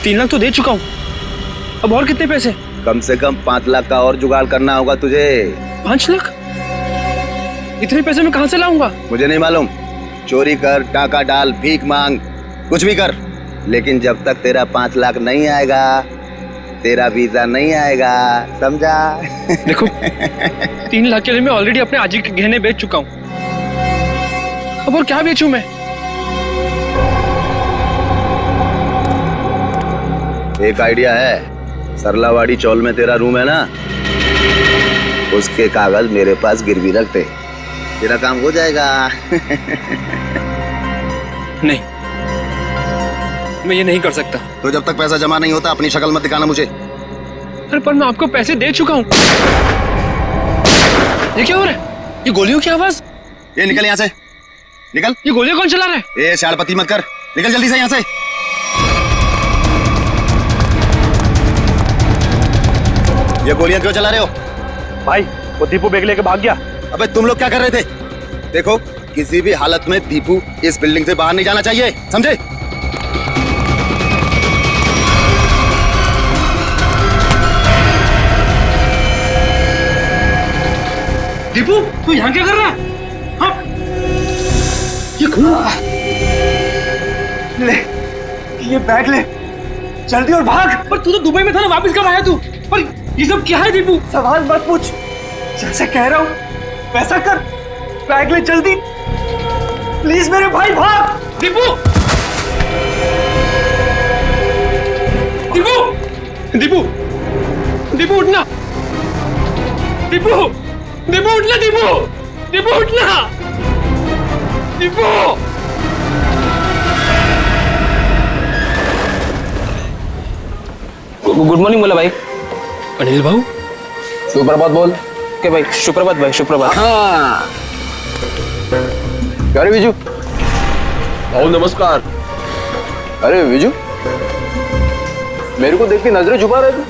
3 लाख तो दे चुका हूँ, अब और कितने पैसे? कम से कम 5 लाख का और जुगाड़ करना होगा तुझे। 5 लाख? इतने पैसे मैं कहाँ से लाऊंगा? मुझे नहीं मालूम, चोरी कर, टाका डाल, भीख मांग, कुछ भी कर, लेकिन जब तक तेरा 5 लाख नहीं आएगा तेरा वीजा नहीं आएगा, समझा? देखो 3 लाख के लिए मैं ऑलरेडी अपने आजी के गहने बेच चुका हूँ, अब और क्या बेचूं मैं? एक आइडिया है, सरलावाड़ी चौल में तेरा रूम है ना, उसके कागज मेरे पास गिरवी रख दे, तेरा काम हो जाएगा। नहीं, मैं ये नहीं कर सकता। तो जब तक पैसा जमा नहीं होता अपनी शक्ल मत दिखाना मुझे। अरे पर मैं आपको पैसे दे चुका हूँ। ये क्या हो रहा है? ये गोलियों की आवाज। ये निकल यहाँ से, निकल। ये गोलियां कौन चला रहा है? ए शाड़पति मत कर, निकल जल्दी से यहाँ से। ये गोलियां क्यों चला रहे हो? भाई वो दीपू बैग लेके भाग गया। अबे तुम लोग क्या कर रहे थे? देखो किसी भी हालत में दीपू इस बिल्डिंग से बाहर नहीं जाना चाहिए, समझे? दीपू तू यहाँ क्या कर रहा है? हाँ? ये खून ले ये बैग ले, जल्दी और भाग। पर तू तो दुबई में था ना, वापस कब आया तू? पर ये सब क्या है दीपू? सवाल मत पूछ, जैसे कह रहा हूँ वैसा कर, बैग ले जल्दी प्लीज मेरे भाई, भाग। दीपू दीपू दीपू दीपू उठना, दीपू दीपू उठना, दीपू दीपू उठना, दीपू। गुड मॉर्निंग बोला भाई। अनिल भाऊ सुप्रभात बोल। ओके भाई, सुप्रभात भाई, सुप्रभात। हाँ अरे विजू। भाऊ नमस्कार। अरे विजू, मेरे को देख के नजरें छुपा रहे थे।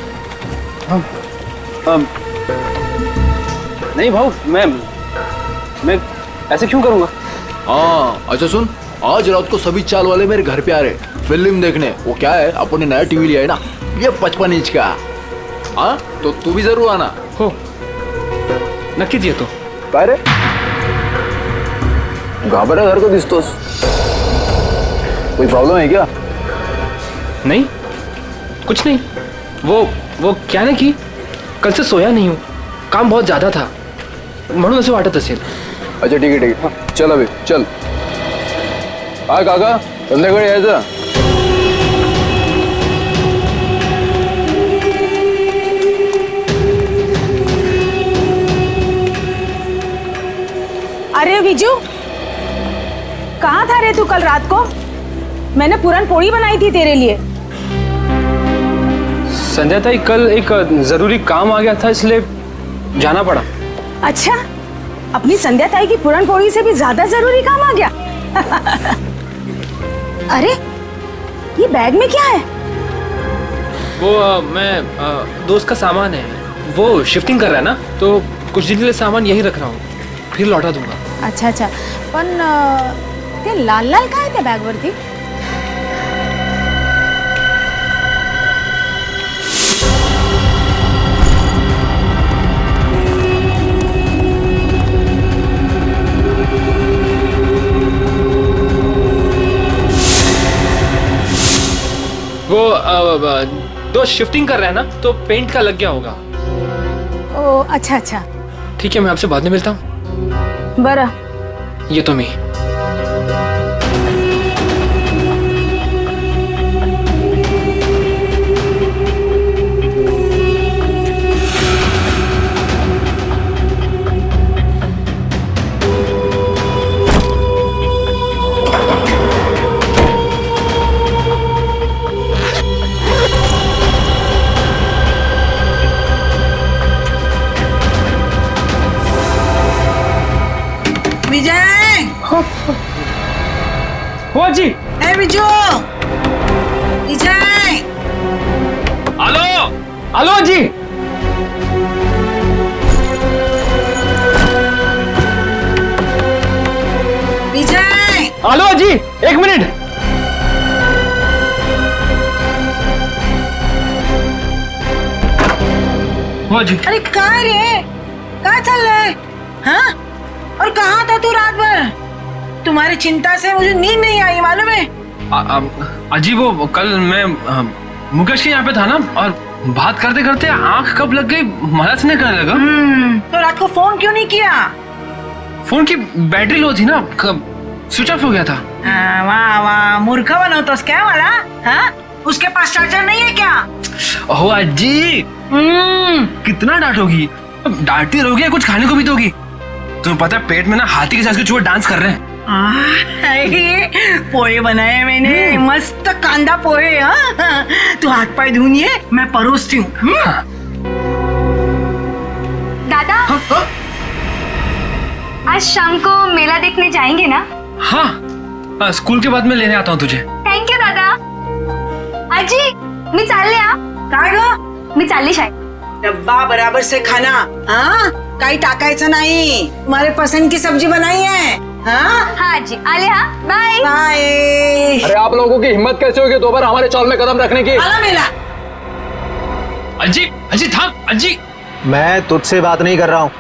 नहीं भाऊ, मैं ऐसे क्यों करूंगा? हाँ अच्छा सुन, आज रात को सभी चाल वाले मेरे घर पे आ रहे फिल्म देखने। वो क्या है, अपन ने नया टीवी लिया है ना, ये 55 इंच का। हाँ तो तू भी जरूर आना। हो नक्कीच येतो। काय रे घाबरा घर को दिसतोस, कोई प्रॉब्लम है क्या? नहीं कुछ नहीं, वो क्या ना कि कल से सोया नहीं हूँ, काम बहुत ज्यादा था म्हणून असं वाटत असेल। अच्छा ठीक आहे हाँ, चल अभी चल। काय काका संध्याकाळी यायचं? अरे विजू, कहाँ था रे तू कल रात को? मैंने पूरन पोड़ी बनाई थी तेरे लिए। संध्या ताई कल एक जरूरी काम आ गया था इसलिए जाना पड़ा। अच्छा, अपनी संध्या ताई की पूरन पोड़ी से भी ज्यादा जरूरी काम आ गया। अरे ये बैग में क्या है? वो दोस्त का सामान है, वो शिफ्टिंग कर रहा है ना, तो कुछ दिन के लिए सामान यही रख रहा हूँ, फिर लौटा दूंगा। अच्छा अच्छा, पण ते लाल लाल काय त्या बॅग वरती? वो दोस्त शिफ्टिंग कर रहा है ना, तो पेंट का लग गया होगा। ओ अच्छा अच्छा, ठीक है, मैं आपसे बाद में मिलता हूँ। बरं। ये तो मी। विजय, हो जी। ए विजू, विजय। हेलो हेलो जी। विजय, हेलो जी, 1 मिनट। हो जी। अरे कहाँ रे, कहाँ चल रहे? हाँ, और कहाँ था तू रात भर? तुम्हारी चिंता से मुझे नींद नहीं आई, मालूम है? अजी वो कल मैं मुकेश के यहाँ पे था ना, और बात करते करते आंख कब लग गई मदद नहीं करने लगा। तो रात को फोन क्यों नहीं किया? फोन की बैटरी लो थी ना, स्विच ऑफ हो गया था। वाह वाह, मूर्ख बनोतोस क्या वाला? हाँ, उसके पास चार्जर नहीं है क्या? ओह अजी, कितना डांटोगी? डांटती रहोगी, कुछ खाने को भी दोगी? तुम्हें पता है पेट में ना हाथी के साथ के चूहे डांस कर रहे हैं। पोहे बनाए मैंने, मस्त कांदा पोहे। हाँ, तू हाथ पाए धुनिए, मैं परोसती हूँ। दादा, आज शाम को मेला देखने जाएंगे ना? हाँ, स्कूल के बाद मैं लेने आता हूँ तुझे। थँक यू दादा. आजी, मी चालले हा. काय ग? मी चालली शाळेत. डब्बा बराबर से खाना, हाँ? काही टाकायचं नाही. तुम्हारे पसंद की सब्जी बनाई है, हाँ? हाँ आजी, आले हा. बाय. बाय. अरे आप लोगों की हिम्मत कैसे होगी दोबारा हमारे चौल में कदम रखने की? आला मेला. अजी, अजी थाम, अजी. मैं तुझसे बात नहीं कर रहा हूँ.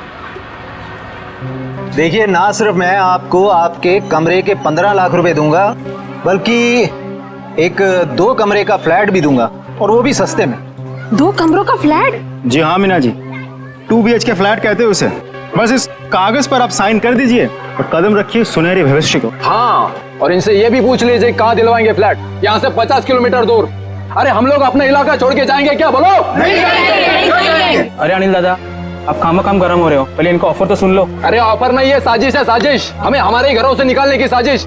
देखिए, ना सिर्फ मैं आपको आपके कमरे के 15 लाख रुपए दूंगा, बल्कि एक 2 कमरे का फ्लैट भी दूंगा, और वो भी सस्ते में. 2 कमरों का फ्लैट? जी हाँ मीना जी, 2 BHK फ्लैट कहते हैं उसे. बस इस कागज पर आप साइन कर दीजिए और कदम रखिए सुनहरे भविष्य को. हाँ, और इनसे ये भी पूछ लीजिए कहाँ दिलवाएंगे फ्लैट. यहाँ से 50 किलोमीटर दूर. अरे हम लोग अपना इलाका छोड़ के जाएंगे क्या? बोलो. अरे अनिल दादा, आप काम गरम हो रहे हो, पहले इनका ऑफर तो सुन लो. अरे ऑफर नहीं है, साजिश है, साजिश. हमें हमारे ही घरों से निकालने की साजिश.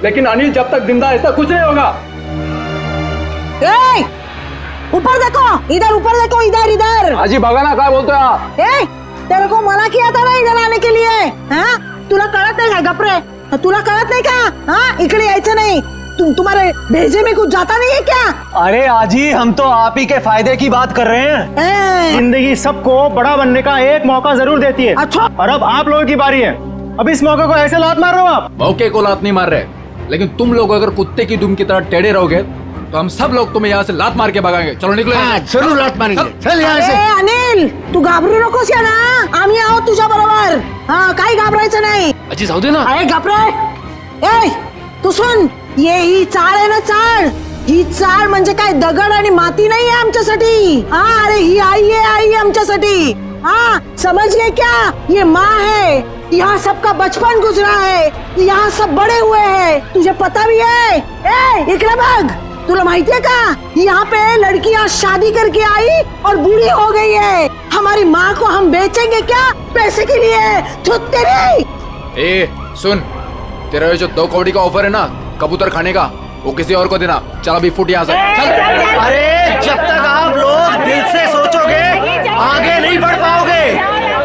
लेकिन अनिल जब तक जिंदा है ऐसा कुछ नहीं होगा. ए, ऊपर देखो, इधर ऊपर देखो, इधर इधर. आजी बघा ना काय बोलतोय हा. ए, तेरे को मना किया था ना इधर आने के लिए. हाँ, तुला कळत नाही का? गपरे, तुला कळत नाही का? हाँ, इकडे यायचं नाही. तुम्हारे भेजे में कुछ जाता नहीं है क्या? अरे आजी, हम तो आप ही के फायदे की बात कर रहे हैं. जिंदगी सबको बड़ा बनने का एक मौका जरूर देती है. अच्छा. और अब आप लोगों की बारी है. अब इस मौके को ऐसे लात मार रहे हो आप. मौके को लात नहीं मार रहे, लेकिन तुम लोग अगर कुत्ते की दुम की तरह टेढ़े रहोगे तो हम सब लोग तुम्हें यहाँ से लात मार के भगाएंगे. चलो निकलो. जरूर लात मारेंगे. चल यहाँ से. अनिल, तू घाबरू नकोस या ना, आम्ही आहोत तुझ्या बरोबर. हाँ, काही घाबरायचं नाही. अजी जाऊ दे ना. अरे घाबरे. ए, तू सुन, ये ही चाळ आहे ना, चाळ. ही चाळ म्हणजे काय दगड आणि माती नाही आहे आमच्यासाठी. हाँ, अरे ही आई है आमच्यासाठी. हाँ, समझ गए क्या? ये माँ है. यहाँ सबका बचपन गुजरा है, यहाँ सब बड़े हुए हैं. तुझे पता भी है? ए, इकडे बघ, तुला माहिती है का? यहाँ पे लड़कियाँ शादी करके आई और बूढ़ी हो गई है. हमारी माँ को हम बेचेंगे क्या पैसे के लिए? छुट्टे नहीं. ए सुन, तेरा ये जो 2 कौड़ी का ऑफर है ना कबूतर खाने का, वो किसी और को देना. चल अभी फुट यहाँ से. चल. अरे जब तक आप लोग दिल से सोचोगे आगे नहीं बढ़ पाओगे.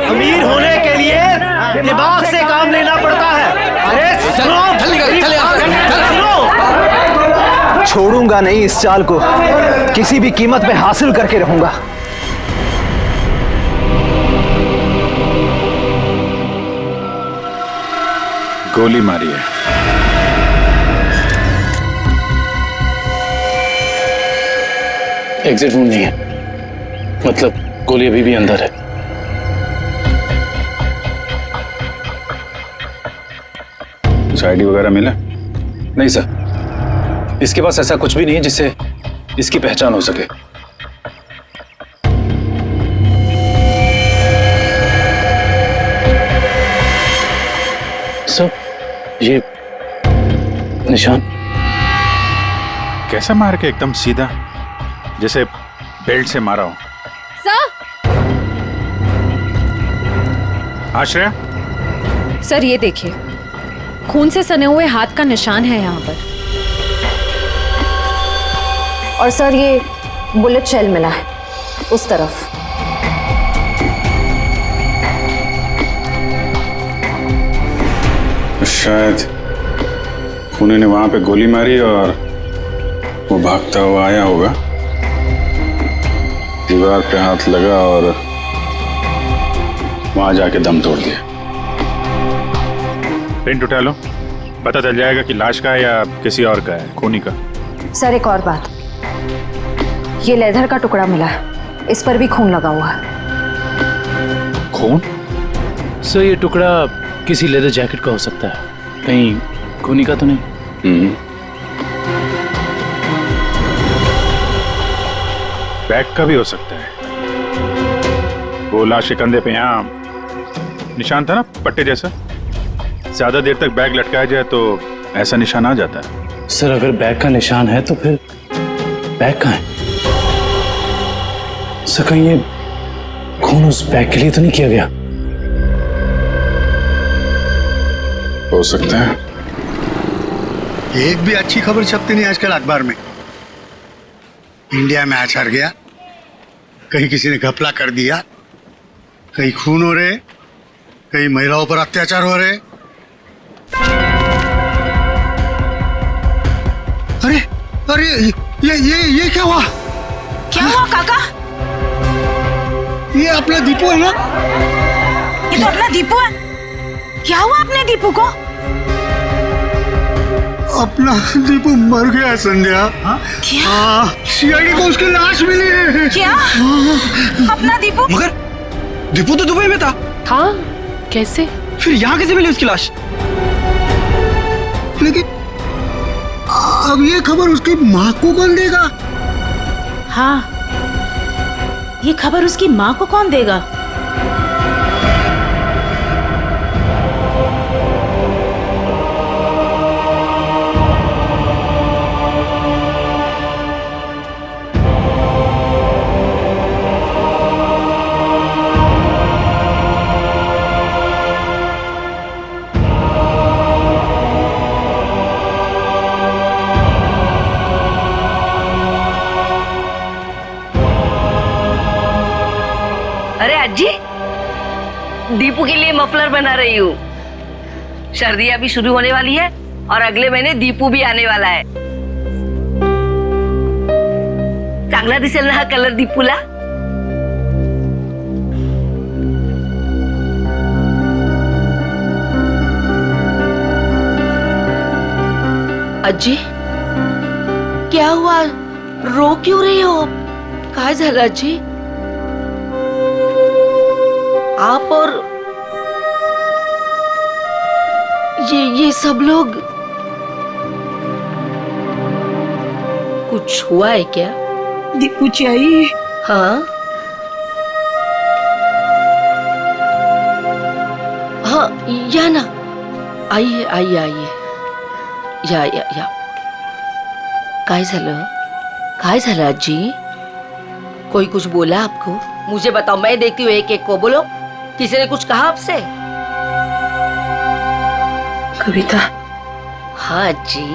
अमीर होने के लिए दिमाग से काम लेना पड़ता है. अरे सुनो, सुनो, छोड़ूंगा नहीं इस चाल को, किसी भी कीमत पे हासिल करके रहूंगा. गोली मारी है. एग्जिट रूम नहीं है, मतलब गोली अभी भी अंदर है. कुछ आईडी वगैरह मिला? नहीं सर, इसके पास ऐसा कुछ भी नहीं है जिससे इसकी पहचान हो सके. सर, ये निशान कैसा मार के? एकदम सीधा, जैसे बेल्ट से मारा हो. आश्रया, सर ये देखिए, खून से सने हुए हाथ का निशान है यहाँ पर. और सर ये बुलेट शेल मिला है उस तरफ. शायद खूनी ने वहां पे गोली मारी और वो भागता हुआ आया होगा, दीवार पे हाथ लगा और वहां जाके दम तोड़ दिया. प्रिंट उठा लो, पता चल जाएगा कि लाश का है या किसी और का है, खूनी का. सर एक और बात, ये लेदर का टुकड़ा मिला है, इस पर भी खून लगा हुआ है. खून? सर ये टुकड़ा किसी लेदर जैकेट का हो सकता है, कहीं खूनी का तो नहीं? बैग का भी हो सकता है। वो लाश के कंधे पे यहाँ निशान था ना, पट्टे जैसा। ज्यादा देर तक बैग लटकाया जाए तो ऐसा निशान आ जाता है। सर अगर बैग का निशान है तो फिर बैग कहाँ है? सर कहीं ये खून उस बैग के लिए तो नहीं किया गया? हो सकता है। एक भी अच्छी खबर छपती नहीं आजकल अखबार में। इंडिया मैच हार गया, कहीं किसी ने घपला कर दिया, कहीं खून हो रहे, कहीं महिलाओं पर अत्याचार हो रहे। अरे अरे ये क्या हुआ? क्या हुआ काका? ये अपना दीपू है ना? ये तो अपना दीपू है। क्या हुआ अपने दीपू को? अपना दीपू मर गया संध्या। क्या? सीआईडी को उसकी लाश मिली है। क्या? अपना दीपू? मगर दीपू तो दुबई में था। हाँ, कैसे? फिर यहाँ कैसे मिली उसकी लाश? लेकिन अब ये खबर उसकी माँ को कौन देगा? हाँ, ये खबर उसकी माँ को कौन देगा? अरे अज्जी, दीपू के लिए मफलर बना रही हूँ। सर्दियाँ भी शुरू होने वाली है और अगले महीने दीपू भी आने वाला है। चांगला दिसेल ना हा कलर दीपूला? अज्जी, क्या हुआ? रो क्यों रही हो? काय झालं अज्जी? आप और ये सब लोग, कुछ हुआ है क्या? दीपू चाहिए। हाँ हाँ, या ना, आइए आइए आइए, या काय झालं? काय झालं अज्जी? कोई कुछ बोला आपको? मुझे बताओ, मैं देखती हूँ एक एक को। बोलो, किसी ने कुछ कहा आपसे? कविता। हाँ जी।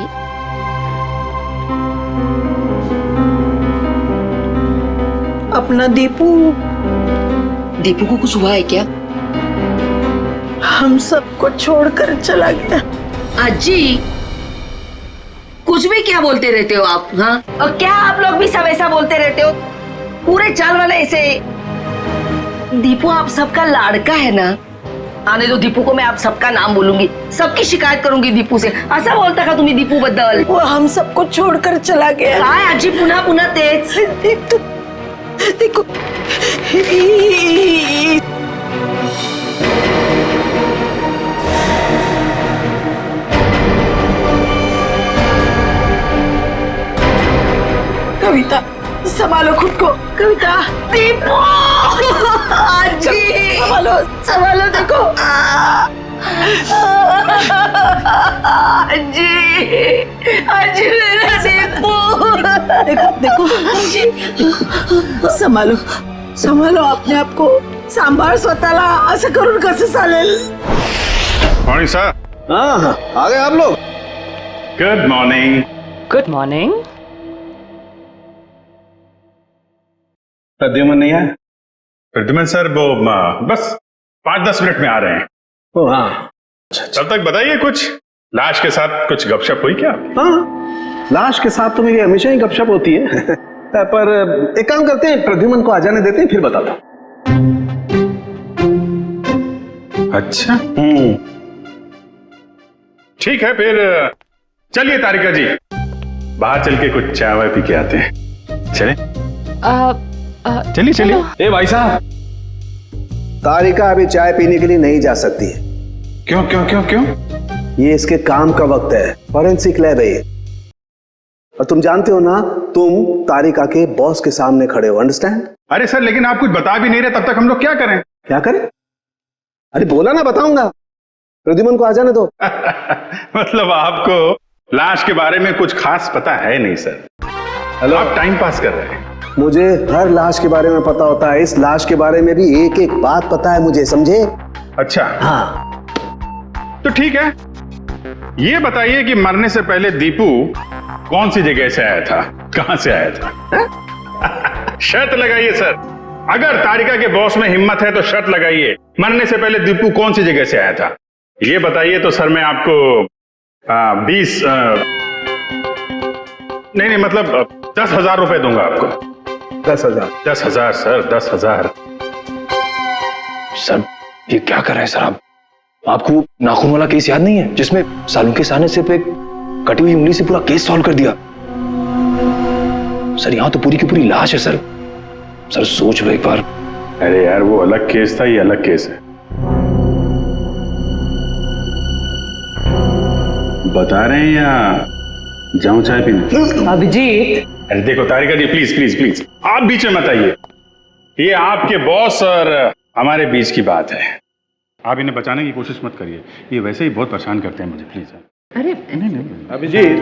अपना दीपू को कुछ हुआ है क्या? हम सबको छोड़कर चला गया। अज्जी, कुछ भी क्या बोलते रहते हो आप? हाँ, और क्या आप लोग भी सब ऐसा बोलते रहते हो? पूरे चाल वाले ऐसे। दीपू आप सबका लाड़का है ना? आने दो दीपू को, मैं आप सबका नाम बोलूंगी, सबकी शिकायत करूंगी दीपू से। ऐसा बोलता का तुम्ही दीपू बद्दल? वो हम सबको छोड़कर चला गया। काय आजी, पुन्हा पुन्हा तेच? देखो, कविता संभालो खुद को। कविता, दीपू आजी, संभालो देखो। आजी मेरा दीपू। देखो संभालो अपने आप को। सांभाळ स्वतःला, असं करून कसं चालेल? Morning sir. हाँ, आ गए आप लोग। Good morning. Good morning. Pradyuman नहीं है? प्रद्युमन सर वो बस 5-10 मिनट में आ रहे हैं। ओ हाँ, तब तक बताइए, कुछ लाश के साथ कुछ गपशप हुई क्या? हाँ, लाश के साथ तो मेरी हमेशा ही गपशप होती है। पर एक काम करते हैं, प्रद्युमन को आ जाने देते हैं, फिर बताता हूँ। अच्छा, ठीक है, फिर चलिए तारिका जी, बाहर चल के कुछ चाय वाय पी के आते हैं। चले? चलिए चलिए। ए भाई साहब, तारिका अभी चाय पीने के लिए नहीं जा सकती है। क्यों क्यों क्यों क्यों? ये इसके काम का वक्त है, फॉरेंसिक लैब है ये। और तुम जानते हो ना, तुम तारिका के बॉस के सामने खड़े हो, अंडरस्टैंड? अरे सर, लेकिन आप कुछ बता भी नहीं रहे, तब तक हम लोग क्या करें? क्या करें? अरे बोला ना, बताऊंगा। प्रद्युमन को आ जाने दो। मतलब आपको लाश के बारे में कुछ खास पता है नहीं सर? हेलो, आप टाइम पास कर रहे हैं। मुझे हर लाश के बारे में पता होता है, इस लाश के बारे में भी एक एक बात पता है मुझे, समझे? अच्छा हाँ तो ठीक है, ये बताइए कि मरने से पहले दीपू कौन सी जगह से आया था, कहां से आया था? शर्त लगाइए सर, अगर तारिका के बॉस में हिम्मत है तो शर्त लगाइए, मरने से पहले दीपू कौन सी जगह से आया था ये बताइए, तो सर मैं आपको 10,000 रुपए दूंगा आपको। 10,000? 10,000 सर, 10,000। सर ये क्या कर रहे हैं सर आप? आपको नाखून वाला केस याद नहीं है जिसमें सालू के सामने सिर्फ एक कटी हुई उंगली से पूरा केस सॉल्व कर दिया? सर यहाँ तो पूरी की पूरी लाश है सर। सर सोच लो एक बार। अरे यार वो अलग केस था, ये अलग केस है। बता रहे हैं या जाऊं चाय पीने? अभिजीत, अरे देखो तारिका जी, प्लीज प्लीज प्लीज आप बीच में मत आइए, ये आपके बॉस और हमारे बीच की बात है। आप इन्हें बचाने की कोशिश मत करिए, ये वैसे ही बहुत परेशान करते हैं मुझे, प्लीज। अरे नहीं अभिजीत,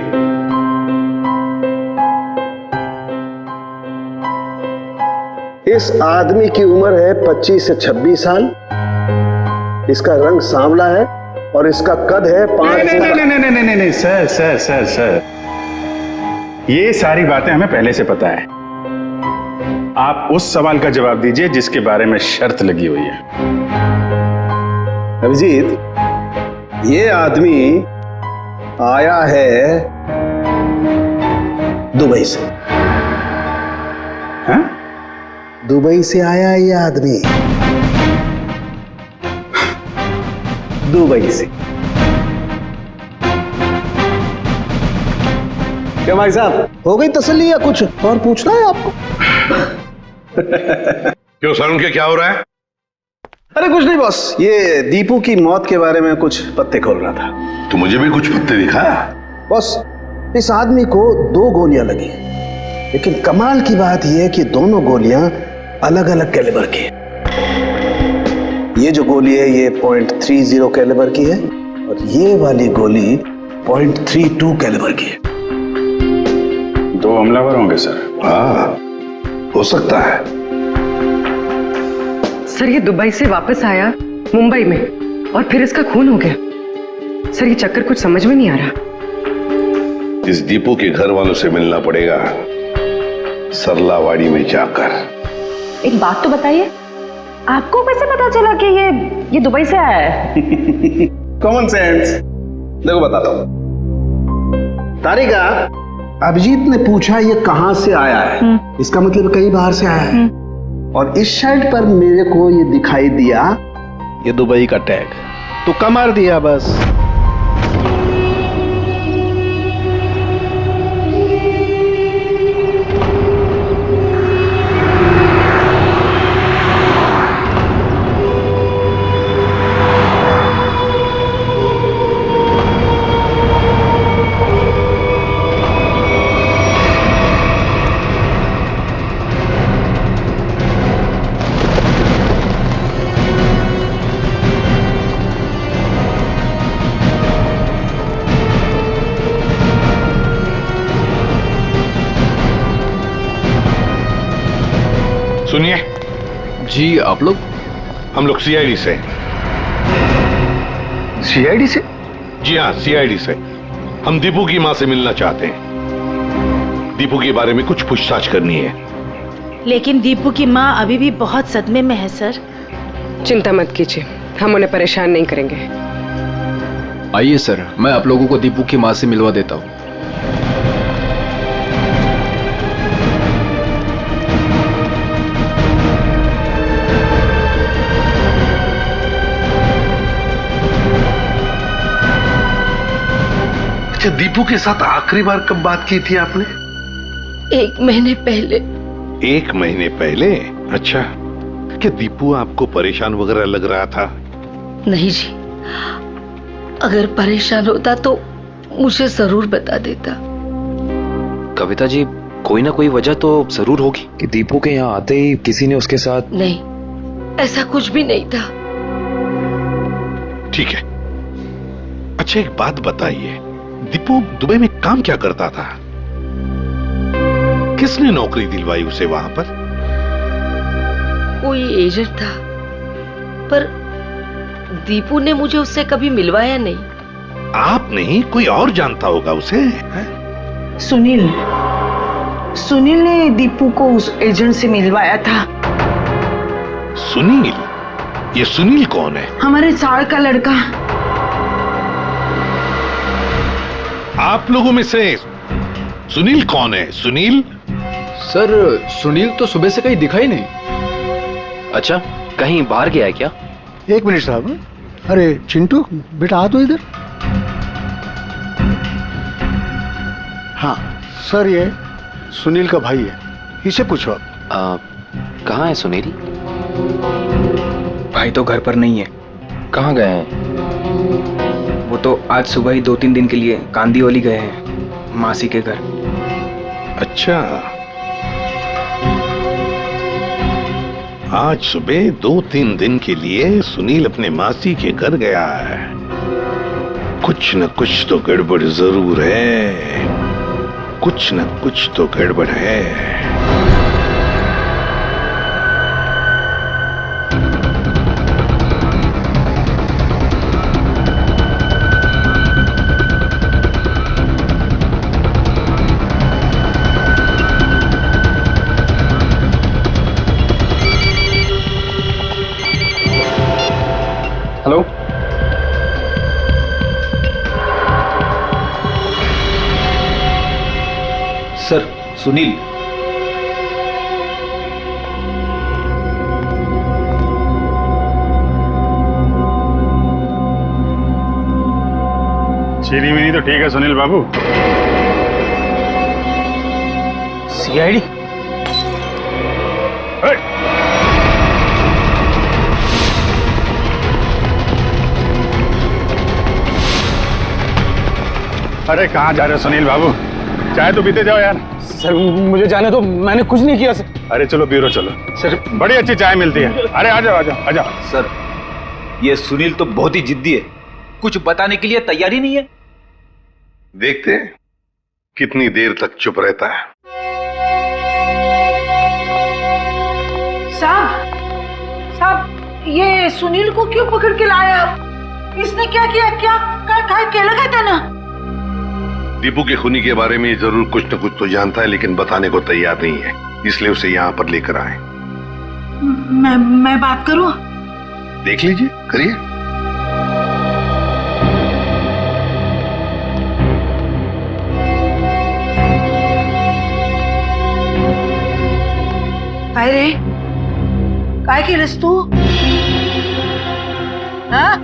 इस आदमी की उम्र है 25 से 26 साल, इसका रंग सांवला है और इसका कद है 5 से... नहीं सर सर सर सर, ये सारी बातें हमें पहले से पता है। आप उस सवाल का जवाब दीजिए जिसके बारे में शर्त लगी हुई है। अभिजीत, ये आदमी आया है दुबई से। हाँ? दुबई से आया है ये आदमी, दुबई से। क्या भाई साहब, हो गई तसल्ली या कुछ और पूछना है आपको? क्यों सर, उनके क्या हो रहा है? अरे कुछ नहीं बॉस, ये दीपू की मौत के बारे में कुछ पत्ते खोल रहा था। तो मुझे भी कुछ पत्ते दिखा। बॉस, इस आदमी को 2 गोलियां लगी, लेकिन कमाल की बात यह है कि दोनों गोलियां अलग अलग कैलिबर की है। ये जो गोली है ये .30 कैलिबर की है और ये वाली गोली .32 कैलिबर की है। 2 हमलावर होंगे सर। हाँ, हो सकता है। सर ये दुबई से वापस आया मुंबई में और फिर इसका खून हो गया। सर ये चक्कर कुछ समझ में नहीं आ रहा। इस दीपू के घर वालों से मिलना पड़ेगा, सरलावाड़ी में जाकर। एक बात तो बताइए, आपको कैसे पता चला कि ये दुबई से आया है? Common sense. देखो बताता हूं। तारिका, अभिजीत ने पूछा ये कहां से आया है, इसका मतलब कहीं बाहर से आया है। और इस शर्ट पर मेरे को ये दिखाई दिया, ये दुबई का टैग, तुक्का मार दिया बस। सुनिए जी, आप लोग? हम लोग सीआईडी से। सीआईडी से? जी हाँ, सीआईडी से। हम दीपू की मां से मिलना चाहते हैं। दीपू के बारे में कुछ पूछताछ करनी है। लेकिन दीपू की माँ अभी भी बहुत सदमे में है सर। चिंता मत कीजिए, हम उन्हें परेशान नहीं करेंगे। आइए सर, मैं आप लोगों को दीपू की मां से मिलवा देता हूँ। अच्छा, दीपू के साथ आखिरी बार कब बात की थी आपने? 1 महीने पहले। 1 महीने पहले? अच्छा, क्या दीपू आपको परेशान वगैरह लग रहा था? नहीं जी, अगर परेशान होता तो मुझे जरूर बता देता। कविता जी, कोई ना कोई वजह तो जरूर होगी कि दीपू के यहाँ आते ही किसी ने उसके साथ। नहीं, ऐसा कुछ भी नहीं था। ठीक है। अच्छा, एक बात बताइए, दीपू दुबई में काम क्या करता था? किसने नौकरी दिलवाई उसे वहां पर? कोई एजेंट था, पर दीपू ने मुझे उससे कभी मिलवाया नहीं। आप नहीं, कोई और जानता होगा उसे? सुनील ने दीपू को उस एजेंट से मिलवाया था। सुनील? ये सुनील कौन है? हमारे चार का लड़का। आप लोगों में से सुनील कौन है? सुनील? सर, सुनील तो सुबह से कहीं दिखाई नहीं। अच्छा, कहीं बाहर गया है क्या? एक मिनट साहब। अरे चिंटू बेटा, आ तो इधर। हाँ सर, ये सुनील का भाई है, इसे पूछो आप। कहाँ है सुनील? भाई तो घर पर नहीं है। कहाँ गए हैं? वो तो आज सुबह ही 2-3 दिन के लिए कांदीवली गए हैं, मासी के घर। अच्छा, आज सुबह 2-3 दिन के लिए सुनील अपने मासी के घर गया है। कुछ न कुछ तो गड़बड़ जरूर है, कुछ न कुछ तो गड़बड़ है। Hello, sir, Sunil. चीनी मिनी तो ठीक है सुनील बाबू। सीआईडी? अरे कहाँ जा रहे हो सुनील बाबू? चाय तो पीते जाओ यार। सर मुझे जाने दो, मैंने कुछ नहीं किया सर। अरे चलो ब्यूरो चलो, सर बड़ी अच्छी चाय मिलती है। अरे आ जाओ आ जाओ आ जाओ। सर, ये सुनील तो बहुत ही जिद्दी है, कुछ बताने के लिए तैयार ही नहीं है। देखते हैं कितनी देर तक चुप रहता है। साहब, ये सुनील को क्यों पकड़ के लाया? इसने क्या किया? क्या लगा था ना? दीपू के खूनी के बारे में जरूर कुछ न कुछ तो जानता है, लेकिन बताने को तैयार नहीं है, इसलिए उसे यहाँ पर लेकर आए। मैं बात करूं? देख लीजिए, करिए। काय रे, काय केलंस तू? हाँ?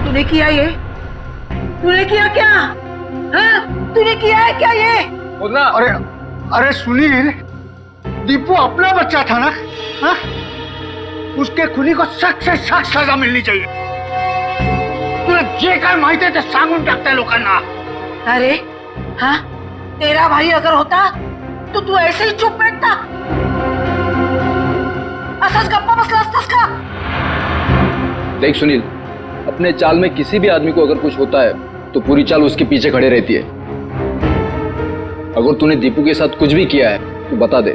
तूने किया ये? तूने किया क्या? हाँ? तूने किया है क्या ये? अरे सुनील, दीपू अपना बच्चा था ना? हाँ? उसके खुनी को सख्त से सख्त सजा मिलनी चाहिए। तुला जे काय माहिती आहे ते सांगून टाकताय लोकांना। अरे हाँ, तेरा भाई अगर होता तो तू ऐसे ही चुप बैठता? असंच गप्पा बसला असतास का? देख सुनील, अपने चाल में किसी भी आदमी को अगर कुछ होता है तो पूरी चाल उसके पीछे खड़े रहती है। अगर तूने दीपू के साथ कुछ भी किया है तो बता दे,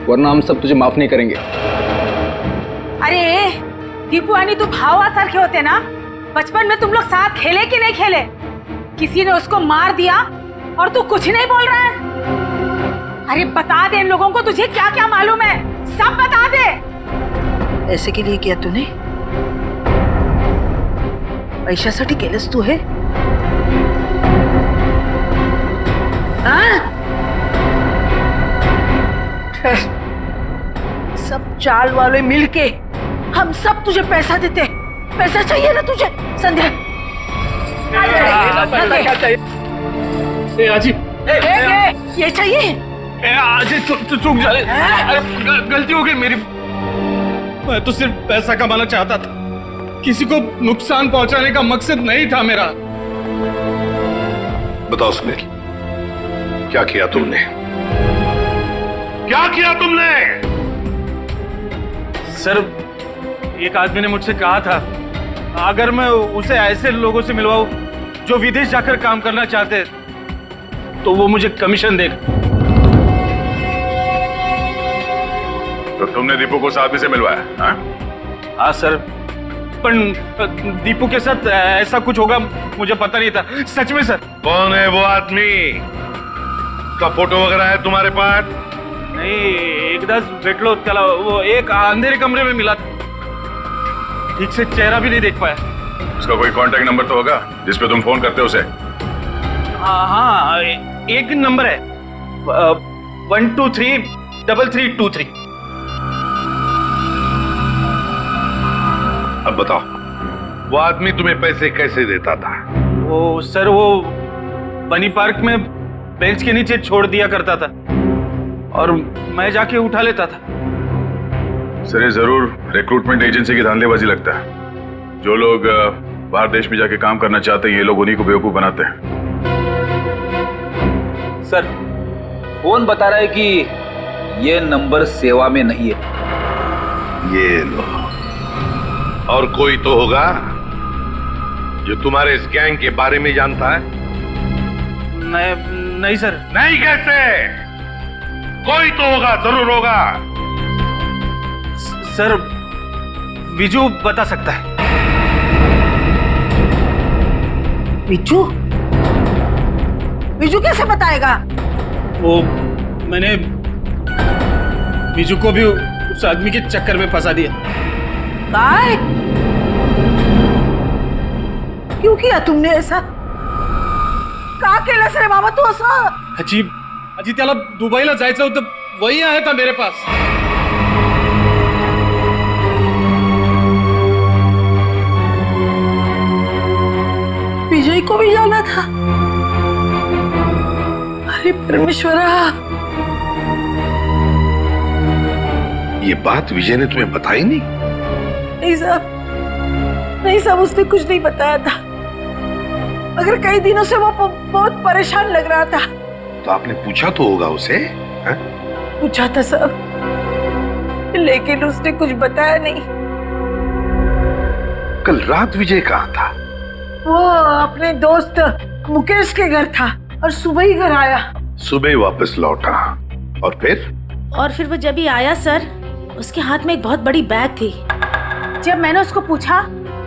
वरना हम सब तुझे माफ नहीं करेंगे। अरे दीपू आणि तू भावासारखे होते ना? बचपन में तुम लोग साथ खेले कि नहीं खेले? किसी ने उसको मार दिया और तू कुछ नहीं बोल रहा है? अरे बता दे इन लोगों को, तुझे क्या क्या मालूम है, सब बता दे। ऐसे के लिए किया तूने? पैशासाठी केलंस तू हे? हाँ? सब चाल वाले मिलके हम सब तुझे पैसा देते। पैसा चाहिए ना तुझे? संध्या क्या चाहिए? ये चाहिए? आज चूक जाले, गलती हो गई मेरी। मैं तो सिर्फ पैसा कमाना चाहता था, किसी को नुकसान पहुंचाने का मकसद नहीं था मेरा। बताओ सुनील, क्या किया तुमने? क्या किया तुमने? सर, एक आदमी ने मुझसे कहा था अगर मैं उसे ऐसे लोगों से मिलवाऊं जो विदेश जाकर काम करना चाहते हैं, तो वो मुझे कमीशन देगा। तो तुमने दीपू को उस आदमी से मिलवाया? हाँ? हाँ सर, पर दीपू के साथ ऐसा कुछ होगा मुझे पता नहीं था, सच में सर। कौन है वो आदमी? का फोटो वगैरह है तुम्हारे पास? नहीं, एकदाच भेटलो त्याला, वो एक अंधेरे कमरे में मिला था, ठीक से चेहरा भी नहीं देख पाया। उसका कोई कांटेक्ट नंबर तो होगा जिस पे तुम फोन करते हो उसे? हाँ, एक नंबर है 1233323। अब बताओ, वो आदमी तुम्हें पैसे कैसे देता था? वो सर, वो बनी पार्क में बेंच के नीचे छोड़ दिया करता था और मैं जाके उठा लेता था। सर, ये जरूर रिक्रूटमेंट एजेंसी की धांधलेबाजी लगता है। जो लोग बाहर देश में जाके काम करना चाहते हैं, ये लोग उन्हीं को बेवकूफ बनाते हैं। सर, फोन बता रहा है कि ये नंबर सेवा में नहीं है। ये लो। और कोई तो होगा जो तुम्हारे इस गैंग के बारे में जानता है? नहीं सर। नहीं कैसे? कोई तो होगा, जरूर होगा। सर, विजू बता सकता है। विजू? विजू कैसे बताएगा? वो मैंने विजू को भी उस आदमी के चक्कर में फंसा दिया। काय? क्यों किया तुमने ऐसा? का केलंस रे बाबा तू असं? आजी त्याला दुबईला जायचं होतं, वही आया था मेरे पास। विजय को भी जाना था। अरे परमेश्वरा, ये बात विजय ने तुम्हें बताई नहीं? नहीं साहब, नहीं साहब, उसने कुछ नहीं बताया था। मगर कई दिनों से वो बहुत परेशान लग रहा था। तो आपने पूछा तो होगा उसे? है? पूछा था साहब, लेकिन उसने कुछ बताया नहीं। कल रात विजय कहाँ था? वो अपने दोस्त मुकेश के घर था और सुबह ही घर आया। सुबह ही वापस लौटा। और फिर वो जब ही आया सर, उसके हाथ में एक बहुत बड़ी बैग थी। जब मैंने उसको पूछा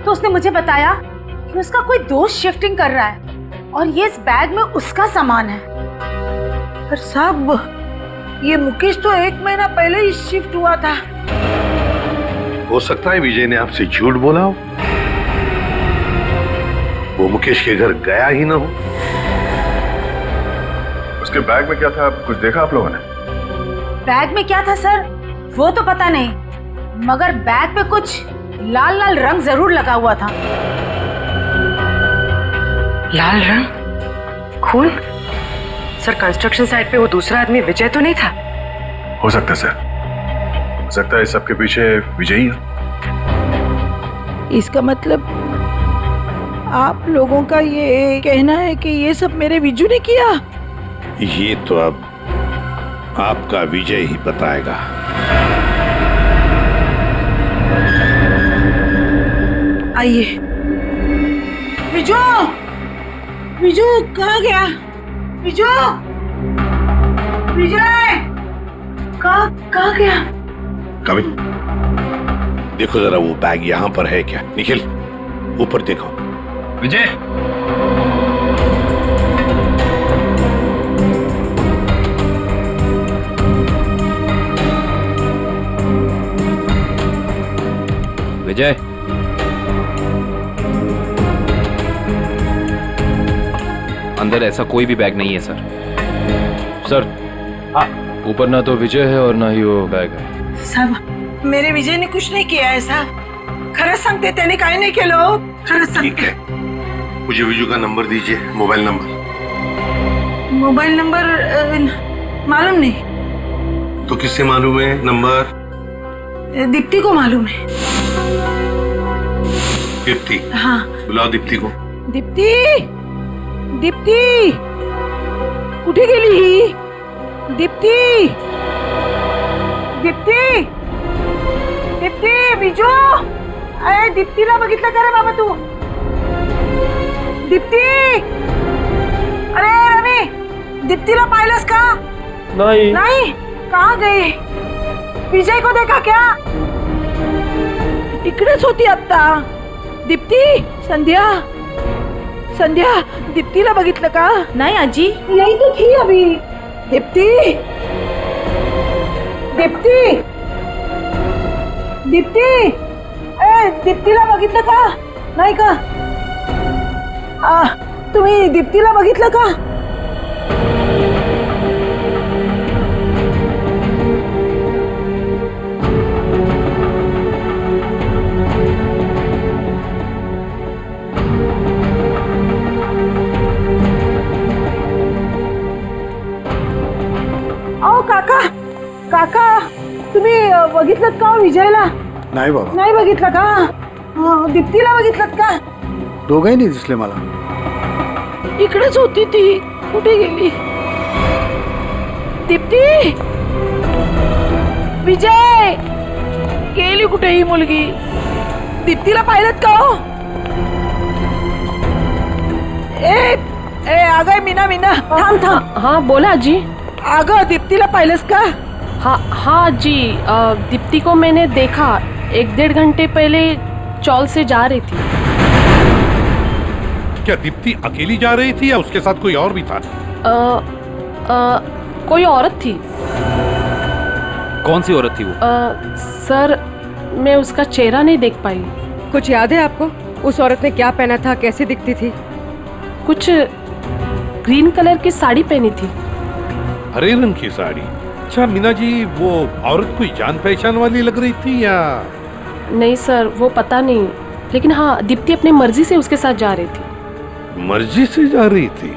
तो उसने मुझे बताया कि उसका कोई दोस्त शिफ्टिंग कर रहा है और ये इस बैग में उसका सामान है। पर साहब, ये मुकेश तो 1 महीना पहले ही शिफ्ट हुआ था। हो सकता है विजय ने आपसे झूठ बोला हो, वो मुकेश के घर गया ही ना हो। उसके बैग में क्या था, कुछ देखा आप लोगों ने? बैग में क्या था सर, वो तो पता नहीं, मगर बैग पे कुछ लाल लाल रंग जरूर लगा हुआ था। लाल रंग? खून? सर, कंस्ट्रक्शन साइट पे वो दूसरा आदमी विजय तो नहीं था? हो सकता है सर, हो सकता है सबके पीछे विजय ही है। इसका मतलब आप लोगों का ये कहना है कि ये सब मेरे विजू ने किया? ये तो अब आपका विजय ही बताएगा। आइए। विजू, विजू कहाँ गया? विजू, विजय कहाँ गया? कभी देखो जरा, वो बैग यहाँ पर है क्या? निखिल, ऊपर देखो। विजय, विजय, अंदर ऐसा कोई भी बैग नहीं है सर। सर, ऊपर ना तो विजय है और ना ही वो बैग है। साहब, मेरे विजय ने कुछ नहीं किया है साहब। खरंच सांगते, त्याने काही नाही केलं हो. खरंच ठीक सांगते. है, मुझे विजू का नंबर दीजिए, मोबाइल नंबर. मोबाइल नंबर मालूम नहीं। तो किससे मालूम है नंबर? दीप्ति को मालूम है। दीप्ति? हाँ। बुलाओ दीप्ति को। दीप्ती, दीप्ती कुठे गेली ही? दीप्ती, दीप्ती, दीप्ती, बिजू, अरे दीप्तीला बघितलं का रे बाबा तू? दीप्ती, अरे रवी, दीप्तीला पाहिलंस का? नहीं। नहीं, कहाँ गई? विजय को देखा क्या? इकडेच होती आता. दीप्ती, संध्या, संध्या, दीप्तीला बघितलं का? नहीं आजी। यही तो थी अभी. दीप्ती, दीप्ती, दीप्ती, ए दीप्तीला बघितलं का? नाही का? तुम्ही दीप्तीला बघितलं का? अहो काका, काका तुम्ही बघितलं का विजयला? नाही बाबा, नाही बघितलं का? दीप्तीला बघितलं का? दोघंही नाही दिसले मला. इकडेच होती ती. कुठे गेली? दीप्ती, विजय, गेली कुठे ही मुलगी? दीप्तीला पाहिलं का हो? ए ए अगं मीना, मीना थांब थांब. हाँ बोला आजी. अगं दीप्तीला पाहिलंस का? हाँ जी, दीप्ति को मैंने देखा 1-1.5 घंटे पहले चौल से जा रही थी. क्या दीप्ति अकेली जा रही थी या उसके साथ कोई और भी था? कोई औरत थी. कौन सी औरत थी वो? सर मैं उसका चेहरा नहीं देख पाई. कुछ याद है आपको? उस औरत ने क्या पहना था, कैसी दिखती थी? कुछ ग्रीन कलर की साड़ी पहनी थी. हरे रंग की साड़ी? अच्छा मीना जी, वो औरत कोई जान पहचान वाली लग रही थी या? नहीं सर, वो पता नहीं, लेकिन हाँ दीप्ति अपनी मर्जी से उसके साथ जा रही थी. मर्जी से जा रही थी?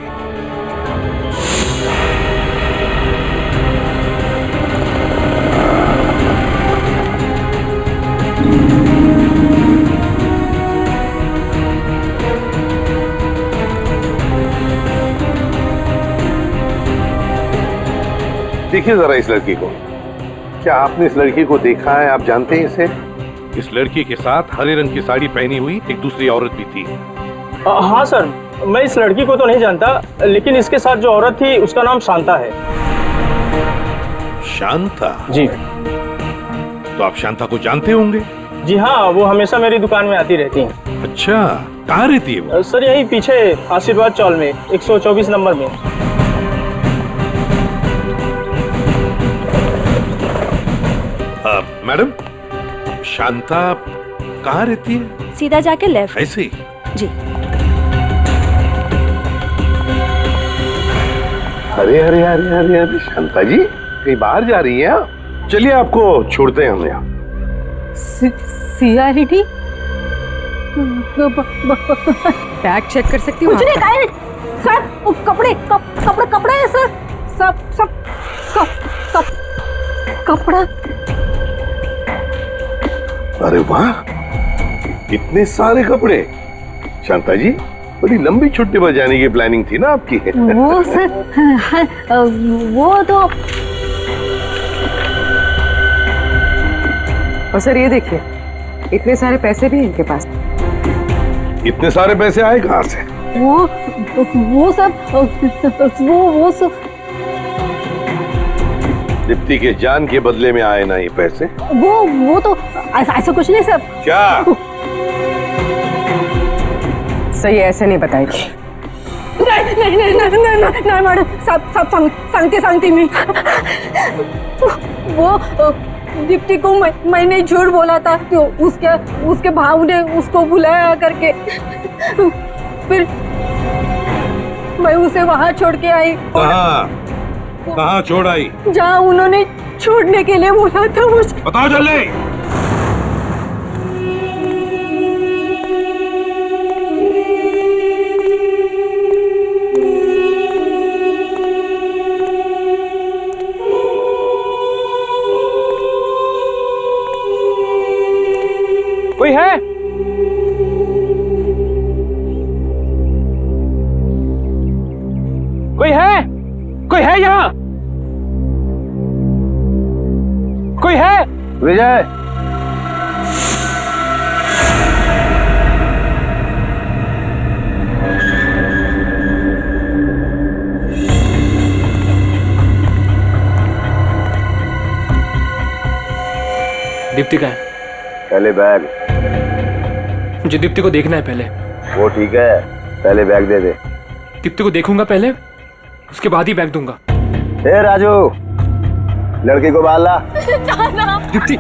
देखिए जरा इस लड़की को. क्या आपने इस लड़की को देखा है? आप जानते हैं इसे? इस लड़की के साथ हरे रंग की साड़ी पहनी हुई एक दूसरी औरत भी थी. हाँ सर, मैं इस लड़की को तो नहीं जानता, लेकिन इसके साथ जो औरत थी उसका नाम शांता है. शांता? जी. तो आप शांता को जानते होंगे? जी हाँ, वो हमेशा मेरी दुकान में आती रहती हैं. अच्छा, कहाँ रहती है वो? सर यही पीछे आशीर्वाद चौल में 124 नंबर में. मैडम, शांता कहाँ रहती है? सीधा जाके लेफ्ट. ऐसे ही? जी. अरे अरे अरे अरे अरे शांता जी, कहीं बाहर जा रही हैं आप? चलिए आपको छोड़ते हैं हम यहाँ. सीआरडी बैग चेक कर सकती हूँ? कुछ नहीं खाए सर. कपड़े कपड़े कपड़े हैं सर. सब कपड़ा. अरे वाह, इतने सारे कपड़े. शांता जी, बड़ी लंबी छुट्टी पर जाने की प्लानिंग थी ना आपकी? वो सर, वो तो. और सर ये देखिए, इतने सारे पैसे भी इनके पास. इतने सारे पैसे आए कहाँ से? वो सब दीप्ति के जान के बदले में आए ना ये पैसे? वो तो ऐसा कुछ नहीं सर. क्या? सही ऐसे नहीं बताएगी. नहीं मैडम, सब सांगते मी. वो दीप्ति को मैंने झूठ बोला था, तो उसके भाव ने उसको बुलाया करके, फिर मैं उसे वहाँ छोड़ के आई. कहाँ छोड़ आई? जहाँ उन्होंने छोड़ने के लिए बोला था मुझे. बताओ जल्दी. कोई है? कोई है? कोई है यहाँ? कोई है? विजय, दीप्ति का है? पहले बैग। मुझे दीप्ति को देखना है पहले। वो ठीक है, पहले बैग दे दे। दीप्ति को देखूंगा पहले, उसके बाद ही बैग दूंगा। ए राजू, लड़की को बाल ला। दीप्ति,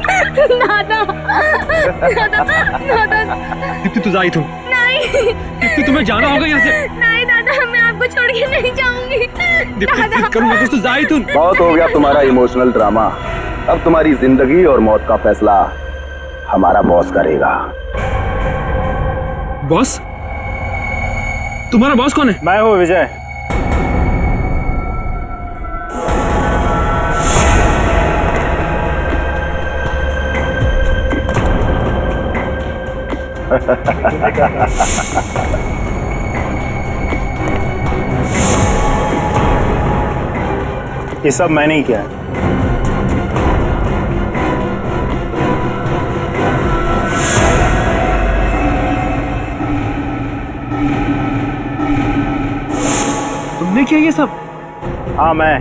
दीप्ति तू जा ही तू। नहीं दीप्ति तुम्हें जाना होगा यहाँ से। नहीं दादा, मैं आपको छोड़ के नहीं जाऊंगी। दीप्ति जिद करूंगा कुछ, तू जा ही तू। बहुत हो गया तुम्हारा इमोशनल ड्रामा। अब तुम्हारी जिंदगी और मौत का फैसला हमारा बॉस करेगा। बॉस? तुम्हारा बॉस कौन है? मैं हूँ विजय। ये सब मैंने ही किया है। तुमने किया ये सब? हाँ मैं।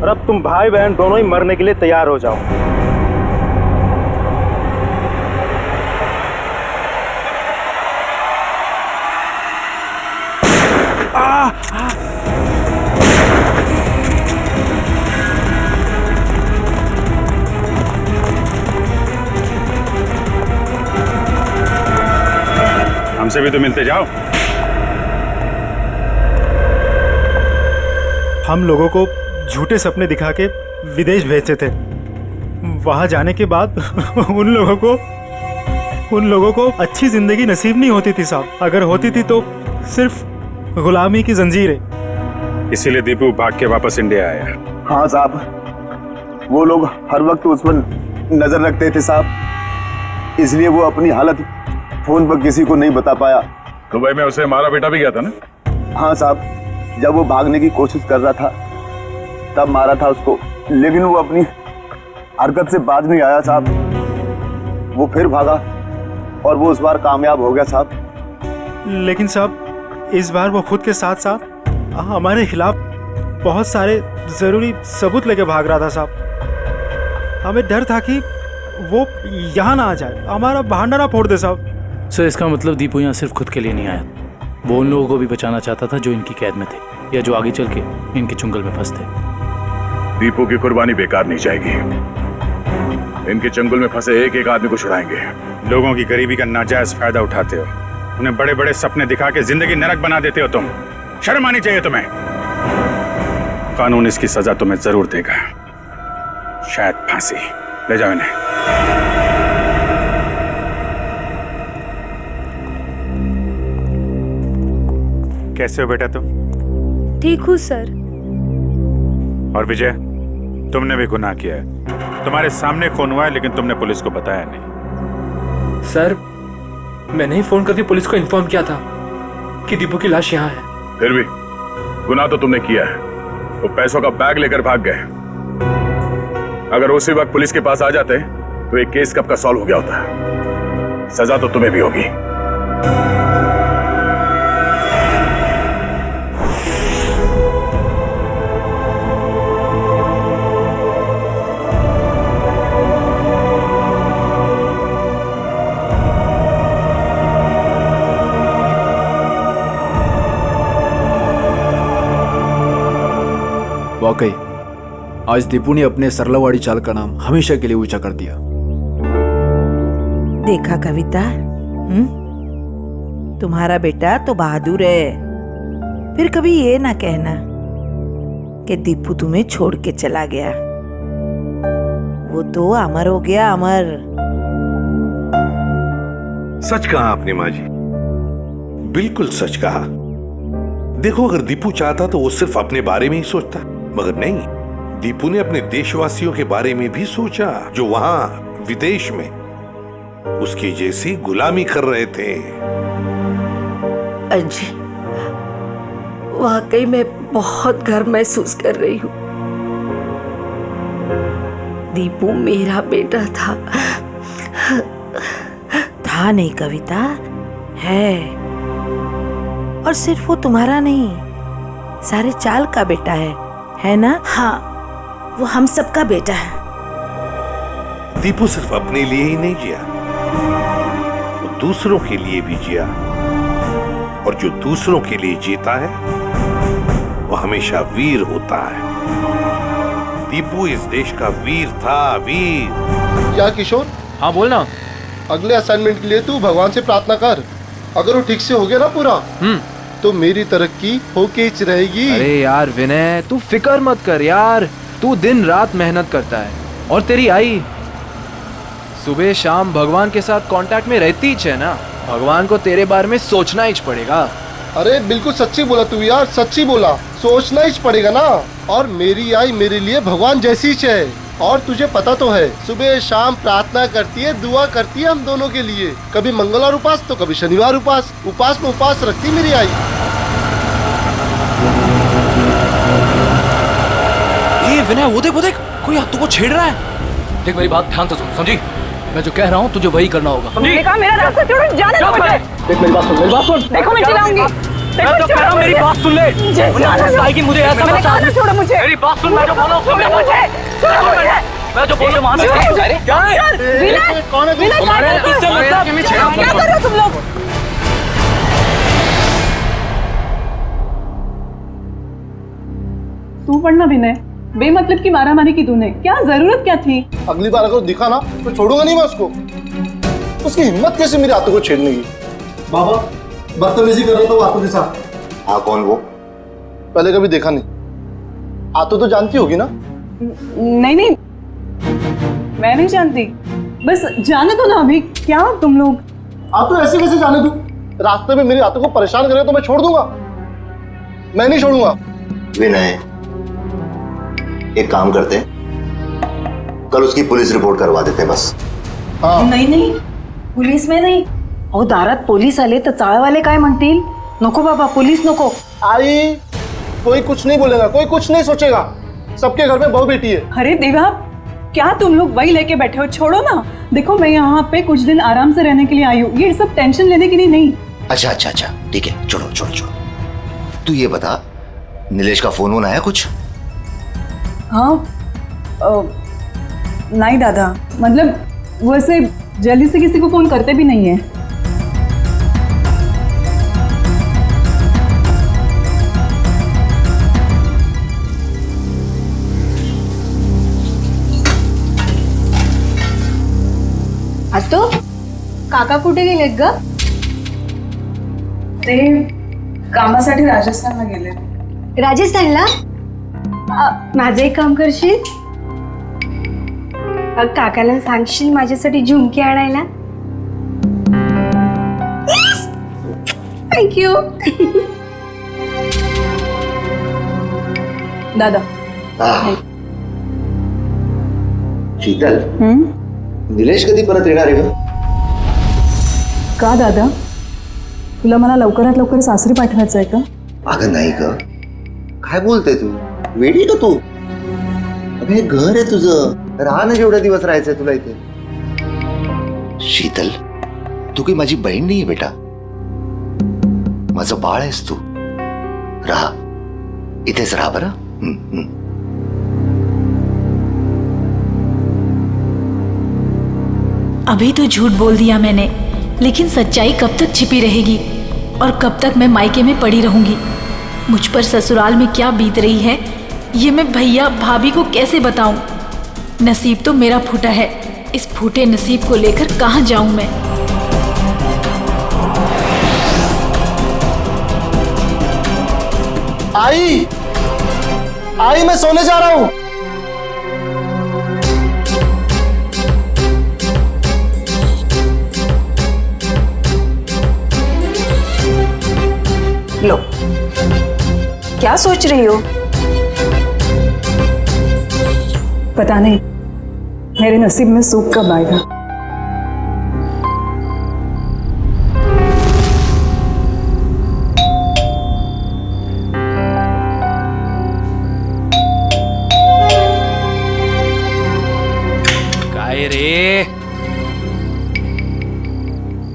और अब तुम भाई बहन दोनों ही मरने के लिए तैयार हो जाओ। हमसे भी तो मिलते जाओ। हम लोगों को झूठे सपने दिखा के विदेश भेजते थे। वहां जाने के बाद उन लोगों को अच्छी जिंदगी नसीब नहीं होती थी साहब। अगर होती थी तो सिर्फ गुलामी की जंजीरें। इसीलिए दीपू भाग के वापस इंडिया आया। हाँ साहब, वो लोग हर वक्त उस पर नजर रखते थे साहब, इसलिए वो अपनी हालत फोन पर किसी को नहीं बता पाया। दुबई में उसे मारा बेटा भी गया था ना? हाँ साहब, जब वो भागने की कोशिश कर रहा था तब मारा था उसको, लेकिन वो अपनी हरकत से बाज नहीं आया साहब। वो फिर भागा और वो इस बार कामयाब हो गया साहब। लेकिन साहब इस बार वो खुद के साथ साथ हमारे खिलाफ बहुत सारे जरूरी सबूत लेके भाग रहा था साहब। हमें डर था कि वो यहाँ ना आ जाए, हमारा बहाना ना फोड़ दे साहब। सर इसका मतलब दीपू यहाँ सिर्फ खुद के लिए नहीं आया, वो उन लोगों को भी बचाना चाहता था जो इनकी कैद में थे या जो आगे चल के इनके चुंगल में फंसते। दीपू की कुर्बानी बेकार नहीं जाएगी। इनके चंगुल में फंसे एक एक आदमी को छुड़ाएंगे। लोगों की गरीबी का नाजायज फायदा उठाते हो, उन्हें बड़े बड़े सपने दिखा के जिंदगी नरक बना देते हो तुम। शर्म आनी चाहिए तुम्हें। कानून इसकी सजा तुम्हें जरूर देगा, शायद फांसी। ले जाओ इन्हें। कैसे हो बेटा तुम? ठीक हूँ सर। और विजय, तुमने भी गुनाह किया है। तुम्हारे सामने खून हुआ है लेकिन तुमने पुलिस को बताया नहीं। सर मैंने ही फोन करके पुलिस को इन्फॉर्म किया था कि दीपू की लाश यहाँ है। फिर भी गुनाह तो तुमने किया है। वो पैसों का बैग लेकर भाग गए। अगर उसी वक्त पुलिस के पास आ जाते तो एक केस कब का सॉल्व हो गया होता। सजा तो तुम्हें भी होगी। वाकई आज दीपू ने अपने सरलावाड़ी चाल का नाम हमेशा के लिए ऊंचा कर दिया। देखा कविता, तुम्हारा बेटा तो बहादुर है। फिर कभी ये ना कहना कि दीपू तुम्हें छोड़ के चला गया। वो तो अमर हो गया, अमर। सच कहा आपने माँ जी, बिल्कुल सच कहा। देखो अगर दीपू चाहता तो वो सिर्फ अपने बारे में ही सोचता, मगर नहीं, दीपू ने अपने देशवासियों के बारे में भी सोचा जो वहां विदेश में उसकी जैसी गुलामी कर रहे थे। अजी, वाकई में बहुत गर्व महसूस कर रही हूँ। दीपू मेरा बेटा था। था नहीं कविता, है। और सिर्फ वो तुम्हारा नहीं, सारे चाल का बेटा है ना? हाँ, वो हम सबका बेटा है। दीपू सिर्फ अपने लिए ही नहीं जिया, वो दूसरों के लिए भी जिया। और जो दूसरों के लिए जीता है वो हमेशा वीर होता है। दीपू इस देश का वीर था, वीर। क्या किशोर? हाँ बोलना। अगले असाइनमेंट के लिए तू भगवान से प्रार्थना कर। अगर वो ठीक से हो गया ना पूरा, तो मेरी तरक्की होके ही रहेगी। अरे यार विनय, तू फिक्र मत कर यार, तू दिन रात मेहनत करता है और तेरी आई सुबह शाम भगवान के साथ कांटेक्ट में रहती ही है ना। भगवान को तेरे बारे में सोचना ही पड़ेगा। अरे बिल्कुल सच्ची बोला तू यार, सच्ची बोला। सोचना ही पड़ेगा ना। और मेरी आई मेरे लिए भगवान जैसी है। और तुझे पता तो है, सुबह शाम प्रार्थना करती है, दुआ करती है हम दोनों के लिए। कभी मंगलवार उपास तो कभी शनिवार उपास। उपास में उपास रखती मेरी आई। ये विनय, वो देख कोई हाथों को छेड़ रहा है। देख मेरी बात ध्यान से सुन, समझी? मैं जो कह रहा हूँ तुझे वही करना होगा। मेरा रास्ता छोड़ो, जाने दो मुझे। देख मेरी बात सुन, मेरी बात सुन। देखो मैं चिल्लाऊंगी। मैं तो कह रहा हूँ मेरी बात सुन ले। मुझे ऐसा मत समझ। छोड़ो मुझे। मेरी बात सुन, मैं जो बोला छोड़ो मुझे। छोड़ो मुझे। मैं जो बोल रहा हूँ वहाँ से। अरे क्या है? विनय, कौन है तू? विनय, क्या कर रहे हो तुम लोग? तू पढ़ना विनय, बेमतलब की मारामारी की तूने, क्या जरूरत क्या थी? अगली बार अगर दिखा ना तो छोड़ूंगा नहीं मैं उसको। उसकी हिम्मत कैसे मेरे हाथों को छेड़ने की? बाबा बदतमीजी कर रहा था वो हाथों के साथ। हाँ, कौन वो? पहले कभी देखा नहीं। आतो तो जानती होगी ना? नहीं, मैं नहीं जानती। बस जाने दो ना अभी। क्या तुम लोग? आतो ऐसे कैसे जाने दूं? रास्ते में मेरे हाथों को परेशान करे तो मैं छोड़ दूंगा। मैं नहीं छोड़ूंगा। विनय, एक काम करते हैं, कल उसकी पुलिस रिपोर्ट करवा देते हैं बस। हाँ। नाही पोलीस में नाही. अहो दारात पोलीस आले तर चाळवाले काय म्हणतील? नको बाबा, पोलीस नको. आई, कोई कुछ नहीं बोलेगा, कोई कुछ नहीं सोचेगा। सबके घर में बहू बेटी है। अरे देवा, क्या तुम लोग वही लेके बैठे हो? छोड़ो ना। देखो मैं यहाँ पे कुछ दिन आराम से रहने के लिए आई हूँ, ये सब टेंशन लेने के लिए नहीं। अच्छा, ठीक है, छोड़ो। तू ये बता, नीलेश का फोन आया कुछ? हाँ, नहीं दादा, मतलब वो ऐसे जल्दी से किसी को फोन करते भी नहीं है। आतो, काका कुठे गेलेत ग? ते कामासाठी राजस्थानला गेले. राजस्थानला? माझं एक काम करशील? काकाला सांगशील माझ्यासाठी झुमके आणायला? थँक्यू. दादा. शीतल, निलेश कधी परत येणार आहे? का दादा, तुला मला लवकरात लवकर सासरी पाठवायचं आहे का? अगं नाही ग, काय बोलते तू? वेडी का तू? अगं हे घर आहे तुझं, राहा ना जेवढे दिवस राहायचंय तुला इथे. शीतल, तू काही माझी बहीण नाहीये बेटा, माझं बाळ आहेस तू. राहा, इथेच राहा बरं. अभी तो झूठ बोल दिया मैंने, लेकिन सच्चाई कब तक छिपी रहेगी और कब तक मैं मायके में पड़ी रहूंगी? मुझ पर ससुराल में क्या बीत रही है ये मैं भैया भाभी को कैसे बताऊं? नसीब तो मेरा फूटा है, इस फूटे नसीब को लेकर कहां जाऊं मैं? आई, मैं सोने जा रहा हूं. लो, क्या सोच रही हो? पता नहीं, मेरे नसीब में सुख कब आएगा। काय रे,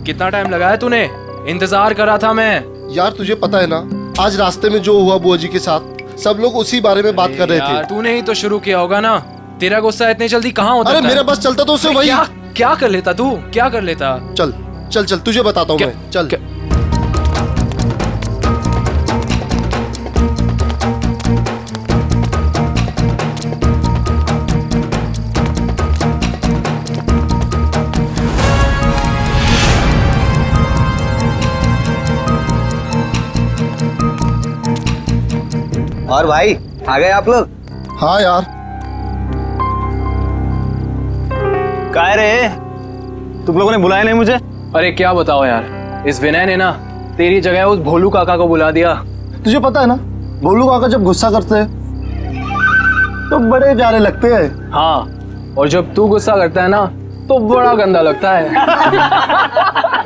कितना टाइम लगाया तूने? इंतजार करा था मैं। यार तुझे पता है ना, आज रास्ते में जो हुआ बुआ जी के साथ, सब लोग उसी बारे में बात कर रहे थे। तूने ही तो शुरू किया होगा ना। तेरा गुस्सा इतनी जल्दी कहाँ होता? अरे मेरा बस चलता तो उससे वही। क्या कर लेता तू? क्या कर लेता? चल चल चल, तुझे बताता हूँ मैं। चल और भाई आ गए आप लोग? हाँ यार। काय रे, तुम लोगों ने बुलाया नहीं मुझे? अरे क्या बताओ यार, इस विनय ने ना तेरी जगह उस भोलू काका को बुला दिया। तुझे पता है ना, भोलू काका जब गुस्सा करते हैं तो बड़े प्यारे लगते हैं। हाँ, और जब तू गुस्सा करता है ना तो बड़ा गंदा लगता है।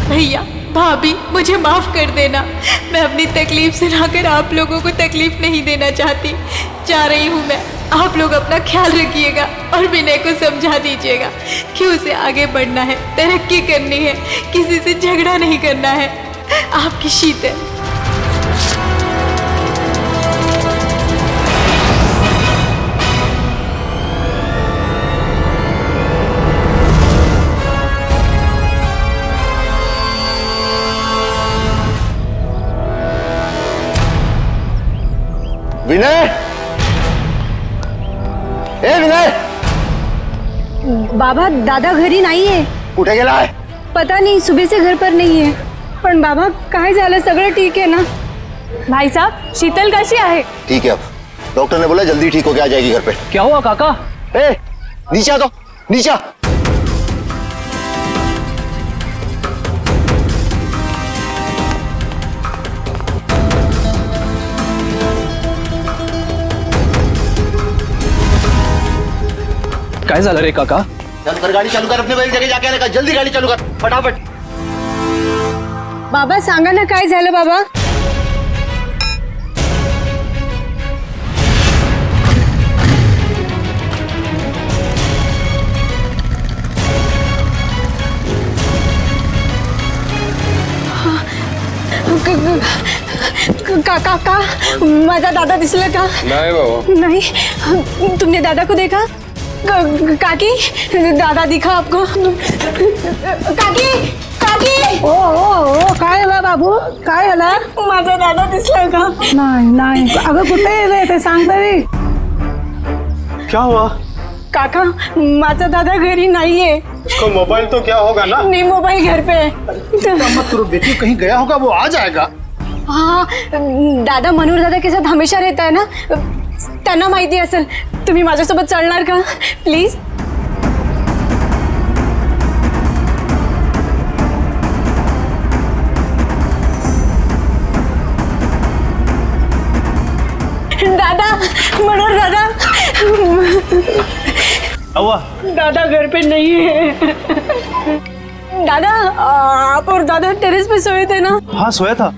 भैया भाभी मुझे माफ कर देना। मैं अपनी तकलीफ सुनाकर आप लोगों को तकलीफ नहीं देना चाहती। जा रही हूँ मैं। आप लोग अपना ख्याल रखिएगा और विनय को समझा दीजिएगा कि उसे आगे बढ़ना है, तरक्की करनी है, किसी से झगड़ा नहीं करना है। आपकी शीतल। विनय, ए विनय! बाबा दादा घरी नाहीये. कुठे गेलाय? पता नहीं, सुबह से घर पर नहीं है. पण बाबा काय झालं? सगळं ठीक है ना? भाई साहब, शीतल कैसी है? ठीक है, अब डॉक्टर ने बोला जल्दी ठीक होके आ जाएगी घर पे. क्या हुआ काका? ए नीचे आ, तो नीचे आ. काय झालं रे काका? चल कर, गाड़ी चालू कर, अपने बैल जगह जाके आने का. जल्दी गाड़ी चालू कर, फटाफट. बाबा सांगा ना काय झालं बाबा? काका का माझा दादा दिसला का? नहीं बाबा. नहीं. तुमने दादा को देखा? काकी, दादा दिखा आपको? काकी, काकी! ओ ओ ओ काय झालं बाबू? काय झालं? माझा दादा दिसला का? नाही नाही. अगं कुठे रे ते सांग तरी. क्या हुआ? काका, माझा दादा घरी नाहीये. उसका मोबाइल तो क्या होगा ना? नहीं, मोबाइल घर पे है. मत करो बेटी, कहीं गया होगा, वो आ जाएगा. हाँ, दादा मनोहर दादा के साथ हमेशा रहता है ना, त्यांना माहिती असेल. तुम्ही माझ्यासोबत चालणार का प्लीज? दादा, मनोहर दादा. दादा घर पे नहीं है. दादा, आप और दादा टेरेस पे सोए थे ना? हाँ सोया था,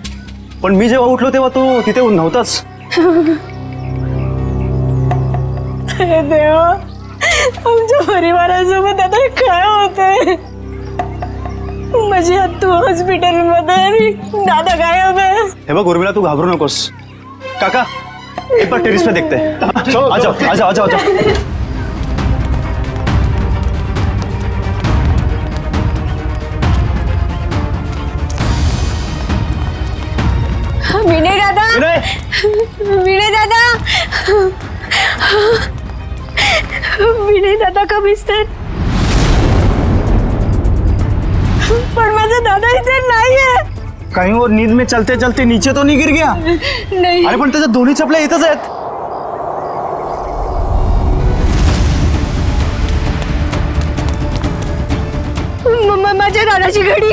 पण मी जेव्हा उठलो तेव्हा तो तिथे नव्हताच. अरे देवा, आमच्या परिवारासोबत आता काय होतंय? माझी आत्तू हॉस्पिटलमध्ये आणि दादा गायब आहे. हे बघ उर्मिला, तू घाबरू नकोस. काका, एक बार टेरिस पे देखते हैं. आ जाओ, आ जाओ, आ जाओ. विनय दादा, विनय दादा, विनय दादा कब दिसतात? पण माझा दादा इथे नाहीये. कहीं वो नींद में चलते चलते नीचे तो नहीं गिर गया? नाही. अरे पण त्याच्या दोन्ही चपल्या इथंच आहेत. माझ्या दादाची घडी.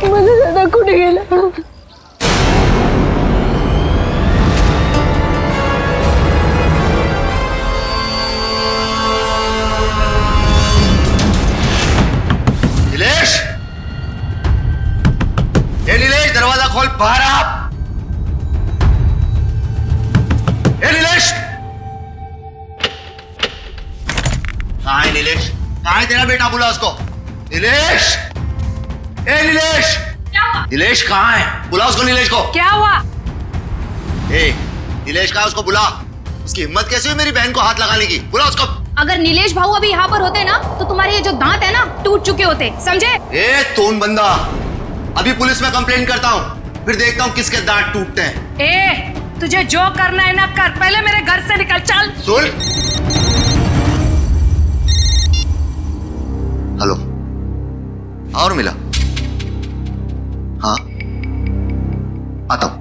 माझा दादा कुठे गेला? नीलेश, ए नीलेश, दरवाजा खोल, बाहर आ. ए नीलेश, कहाँ है नीलेश? कहाँ है तेरा बेटा? बुला उसको. नीलेश, ए नीलेश, नीलेश कहाँ है? बुला उसको. नीलेश को. क्या हुआ? ए नीलेश कहाँ? उसको बुला. उसकी हिम्मत कैसे हुई मेरी बहन को हाथ लगाने की? बुला उसको. अगर नीलेश भाऊ अभी यहाँ पर होते ना तो तुम्हारे ये जो दांत है ना टूट चुके होते, समझे? ए तोन बंदा, अभी पुलिस में कंप्लेंट करता हूँ, फिर देखता हूँ किसके दांत टूटते हैं. ए, तुझे जो करना है ना कर, पहले मेरे घर से निकल. चल. सुन. हेलो, और मिला? हाँ, आता हूं.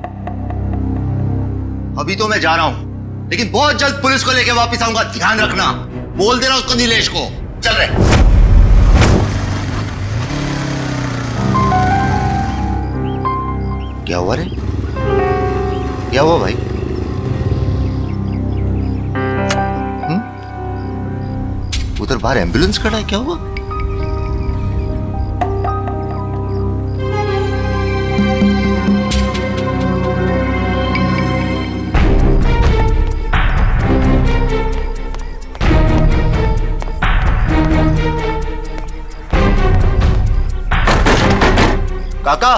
अभी तो मैं जा रहा हूं, लेकिन बहुत जल्द पुलिस को लेके वापस आऊंगा. ध्यान रखना. बोल देना उसको, नीलेश को. चल रहे. क्या हुआ रे? क्या हुआ भाई? उधर बाहर एम्बुलेंस खड़ा है, क्या हुआ? काका,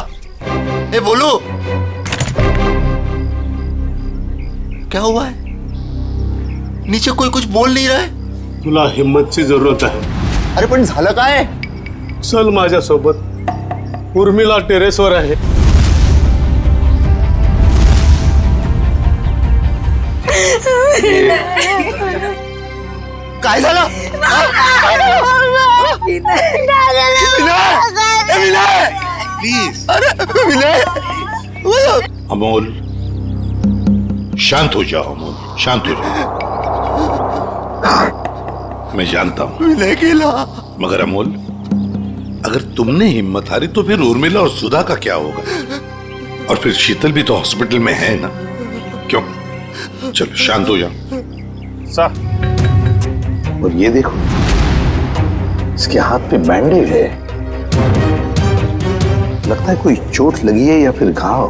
ए बोलू, क्या हुआ है? नीचे कोई कुछ बोल नहीं रहा है. तुला हिम्मतची जरूरत आहे. अरे पण झालं काय? चल माझ्यासोबत. उर्मिला टेरेसवर आहे. काय झालं? प्लीज. अरे विनय. अमोल, शांत हो जाओ. अमोल, शांत हो जाओ. मैं जानता हूं विनय केला. मगर अमोल, अगर तुमने हिम्मत हारी तो फिर उर्मिला और सुधा का क्या होगा? और फिर शीतल भी तो हॉस्पिटल में है ना. क्यों? चलो शांत हो जाओ. और ये देखो, इसके हाथ पे बैंडेज है. लगता है कोई चोट लगी है या फिर घाव.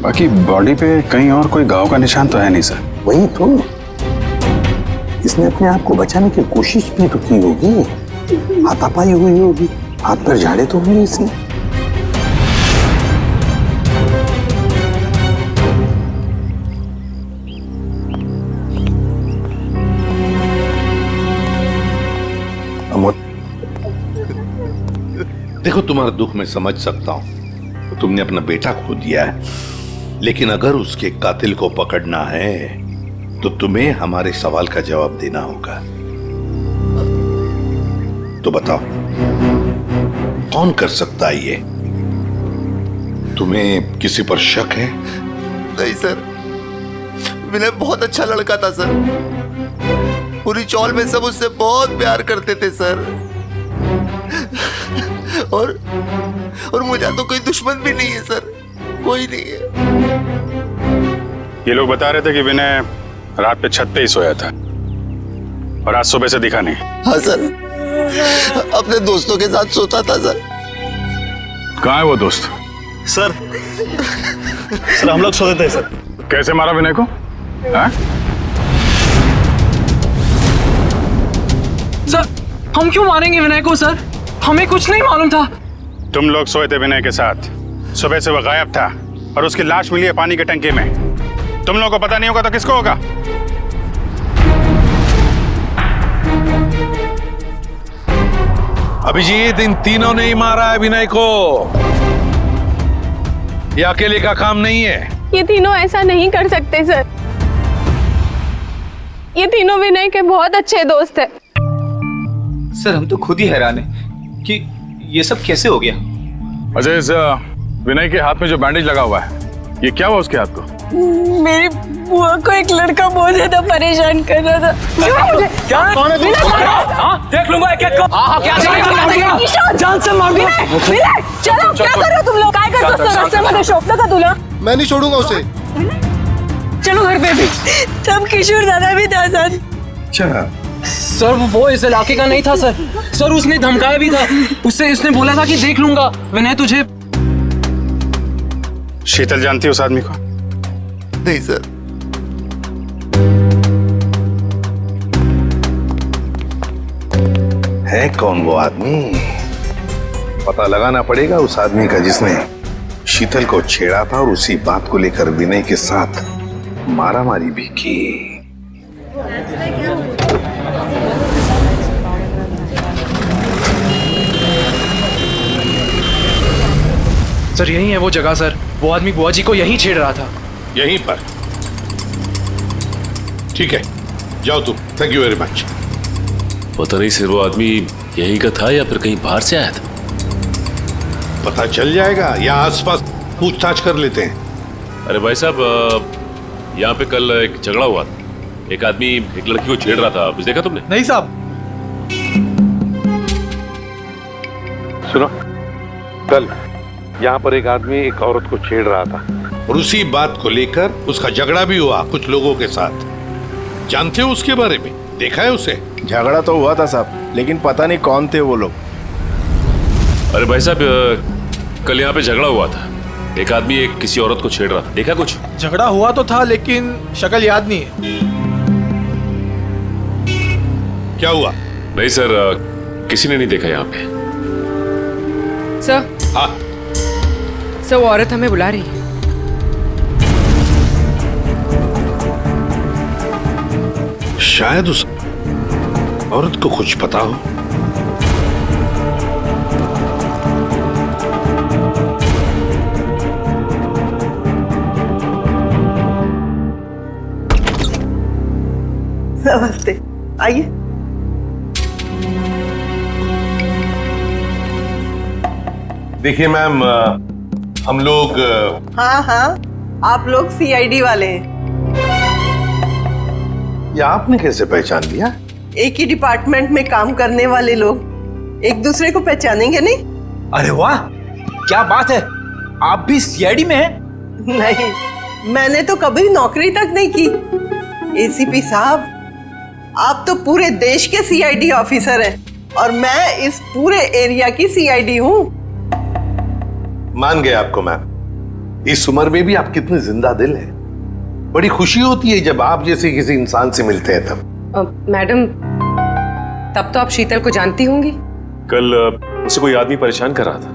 बाकी बॉडी पे कहीं और कोई घाव का निशान तो है नहीं सर. वही तो, इसने अपने आप को बचाने की कोशिश भी तो की होगी. हाथापाई हुई होगी, हाथ पर झाड़े तो होंगे इसने. देखो, तुम्हारा दुख मैं समझ सकता हूं. तुमने अपना बेटा खो दिया है, लेकिन अगर उसके कातिल को पकड़ना है तो तुम्हें हमारे सवाल का जवाब देना होगा. तो बताओ, कौन कर सकता है ये? तुम्हें किसी पर शक है? नहीं सर, विनय बहुत अच्छा लड़का था सर. पूरी चौल में सब उससे बहुत प्यार करते थे सर. और मुझे तो कोई दुश्मन भी नहीं है सर. कोई नहीं है. ये लोग बता रहे थे कि विनय रात पे छत पे ही सोया था और आज सुबह से दिखा नहीं. हाँ सर, अपने दोस्तों के साथ सोता था सर. कहाँ है वो दोस्त? सर हम लोग सोते थे सर. कैसे मारा विनय को? हाँ? सर हम क्यों मारेंगे विनय को सर? हमें कुछ नहीं मालूम था। तुम लोग सोए थे विनय के साथ। सुबह से वो गायब था और उसकी लाश मिली है पानी की टंकी में। तुम लोगों को पता नहीं होगा तो किसको होगा? अभिजीत, इन तीनों ने ही मारा है विनय को। ये अकेले का काम नहीं है। ये तीनों ऐसा नहीं कर सकते सर। ये तीनों विनय के बहुत अच्छे दोस्त हैं। सर हम तो खुद ही हैरान हैं कि ये सब कैसे हो गया। अजय, इस विनय के हाथ में जो बैंडेज लगा हुआ है, ये क्या हुआ उसके हाथ को? मेरी बुआ को एक लड़का बहुत ज्यादा परेशान कर रहा था। क्या? कौन है तू? देख लूंगा एक-एक को। क्या जान से मार दूंगा। चलो क्या कर रहे हो तुम लोग? काय करतो रास्ते मध्ये शोभतं का तुला? मैं नहीं छोड़ूंगा उसे। चलो घर पे भी। तब किशोर दादा भी था सर। अच्छा सर, वो इस इलाके का नहीं था सर। सर उसने धमकाया भी था। उसने बोला था कि देख लूंगा विनय तुझे। शीतल जानती है उस आदमी को? नहीं सर। है कौन वो आदमी? पता लगाना पड़ेगा उस आदमी का जिसने शीतल को छेड़ा था और उसी बात को लेकर विनय के साथ मारामारी भी की। सर यही है वो जगह सर। वो आदमी बुआ जी को यहीं छेड़ रहा था। यहीं पर? ठीक है, जाओ तुम। Thank you very much. पता नहीं सर, वो आदमी यहीं का था या फिर कहीं बाहर से आया था। पता चल जाएगा, या आसपास पूछताछ कर लेते हैं। अरे भाई साहब, यहाँ पे कल एक झगड़ा हुआ था। एक आदमी एक लड़की को छेड़ रहा था, कुछ देखा तुमने? नहीं साहब। सुनो, कल यहाँ पर एक आदमी एक औरत को छेड़ रहा था और उसी बात को लेकर उसका झगड़ा भी हुआ कुछ लोगों के साथ। जानते हो उसके बारे में? देखा है उसे? झगड़ा तो हुआ था साहब, लेकिन पता नहीं कौन थे वो लोग। अरे भाई साहब, कल यहाँ पे झगड़ा हुआ था। एक आदमी एक किसी औरत को छेड़ रहा था, देखा कुछ? झगड़ा हुआ तो था लेकिन शक्ल याद नहीं है। क्या हुआ? नहीं सर, किसी ने नहीं देखा यहाँ पे। सर। हाँ सर, वो औरत हमें बुला रही है। शायद उस औरत को कुछ पता हो। नमस्ते, आइए। देखिए मैम, हम लोग हाँ हाँ, आप लोग सीआईडी वाले हैं। ये आपने कैसे पहचान लिया? एक ही डिपार्टमेंट में काम करने वाले लोग एक दूसरे को पहचानेंगे नहीं? अरे वाह, क्या बात है, आप भी सीआईडी में हैं? नहीं, मैंने तो कभी नौकरी तक नहीं की। एसीपी साहब, आप तो पूरे देश के सीआईडी ऑफिसर हैं और मैं इस पूरे एरिया की सीआईडी हूँ। मान गए आपको मैम। इस उम्र में भी आप कितने जिंदा दिल हैं। बड़ी खुशी होती है जब आप जैसे किसी इंसान से मिलते हैं तब। मैडम, तब तो आप शीतल को जानती होंगी। कल उसे कोई आदमी परेशान कर रहा था।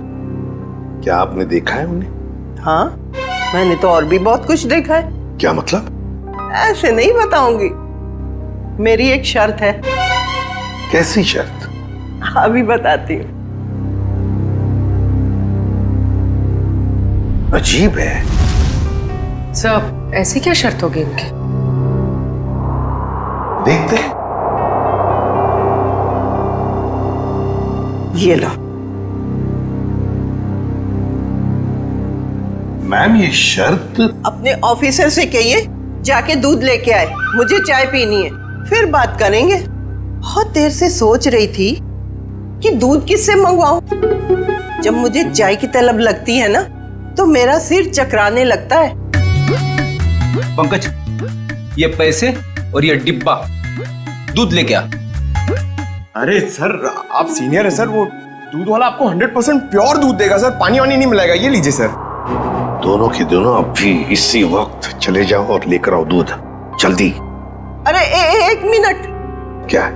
क्या आपने देखा है उन्हें? हाँ, मैंने तो और भी बहुत कुछ देखा है। क्या मतलब? ऐसे नहीं बताऊंगी। मेरी एक शर्त है। कैसी शर्त? अभी बताती हूँ। अजीब है। सर, ऐसी क्या शर्त होगी इनकी? देखते। ये लो। मैम, ये शर्त? अपने ऑफिसर से कहिए जाके दूध लेके आए, मुझे चाय पीनी है, फिर बात करेंगे। बहुत देर से सोच रही थी कि दूध किससे मंगवाऊं। जब मुझे चाय की तलब लगती है ना, तो मेरा सिर चकराने लगता है। पंकज, ये पैसे और ये डिब्बा दूध लेके आ। अरे सर, आप सीनियर है सर, वो दूध वाला आपको 100% प्योर दूध देगा सर, पानी वानी नहीं मिलेगा। ये लीजिए सर। दोनों के दोनों अभी इसी वक्त चले जाओ और लेकर आओ दूध, जल्दी। अरे एक मिनट। क्या?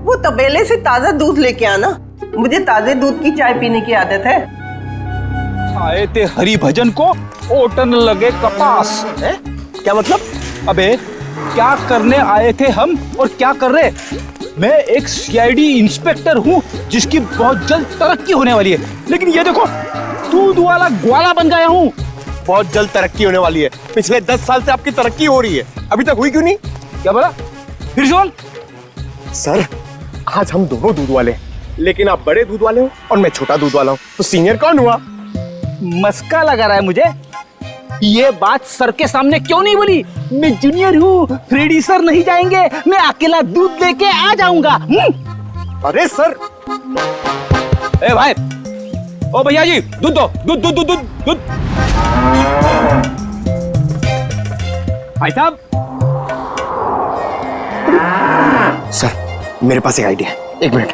वो तबेले से ताजा दूध लेके आना। मुझे ताजे दूध की चाय पीने की आदत है। आए थे हरि भजन को, ओटन लगे कपास है? क्या मतलब? अबे क्या करने आए थे हम और क्या कर रहे? मैं एक सीआईडी इंस्पेक्टर हूँ जिसकी बहुत जल्द तरक्की होने वाली है, लेकिन ये देखो दूध वाला ग्वाला बन गया हूँ। बहुत जल्द तरक्की होने वाली है। पिछले 10 साल से आपकी तरक्की हो रही है, अभी तक हुई क्यों नहीं? क्या बोला? फिर सुन। सर आज हम दोनों दूध वाले हैं, लेकिन आप बड़े दूध वाले हो और मैं छोटा दूध वाला हूँ, तो सीनियर कौन हुआ? मस्का लगा रहा है मुझे। ये बात सर के सामने क्यों नहीं बोली? मैं जूनियर हूँ, फ्रेडी सर नहीं जाएंगे, मैं अकेला दूध लेके आ जाऊंगा। अरे सर। ए भाई, ओ भैया जी, दूध दो, दूध दूध दूध दूध दूध। भाई साहब। सर मेरे पास एक आइडिया है, 1 मिनट।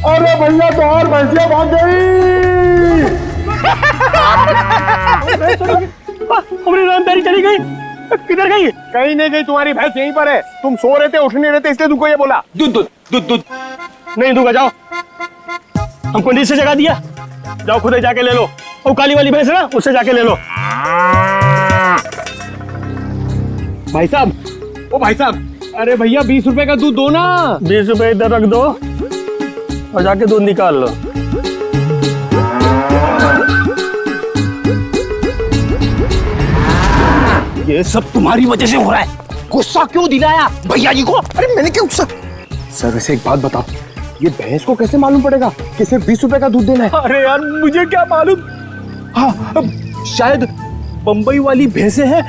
अरे भैया बाहर भैंसिया भाग गई। हमारी रामदारी चली गई। किधर गई? कहीं नहीं गई, तुम्हारी भैंस यहीं पर है। तुम सो रहे थे, उठ नहीं रहे थे, इसलिए तुमको ये बोला। दूध दूध दूध दूध नहीं दूंगा, जाओ। हमको नीचे जगह दिया, जाओ खुद ही जाके ले लो। वो काली वाली भैंस है ना, उससे जाके ले लो। भाई साहब, ओ भाई साहब, अरे भैया 20 रुपए का दूध दो ना। 20 रुपए इधर रख दो और जाके दूध निकाल लो। ये सब तुम्हारी वजह से हो रहा है। गुस्सा क्यों दिलाया भैया जी को? अरे मैंने क्या गुस्सा? सर वैसे एक बात बताओ, ये भैंस को कैसे मालूम पड़ेगा कि सिर्फ 20 रुपए का दूध देना है? अरे यार मुझे क्या मालूम। हाँ, शायद बंबई वाली भैंसे हैं,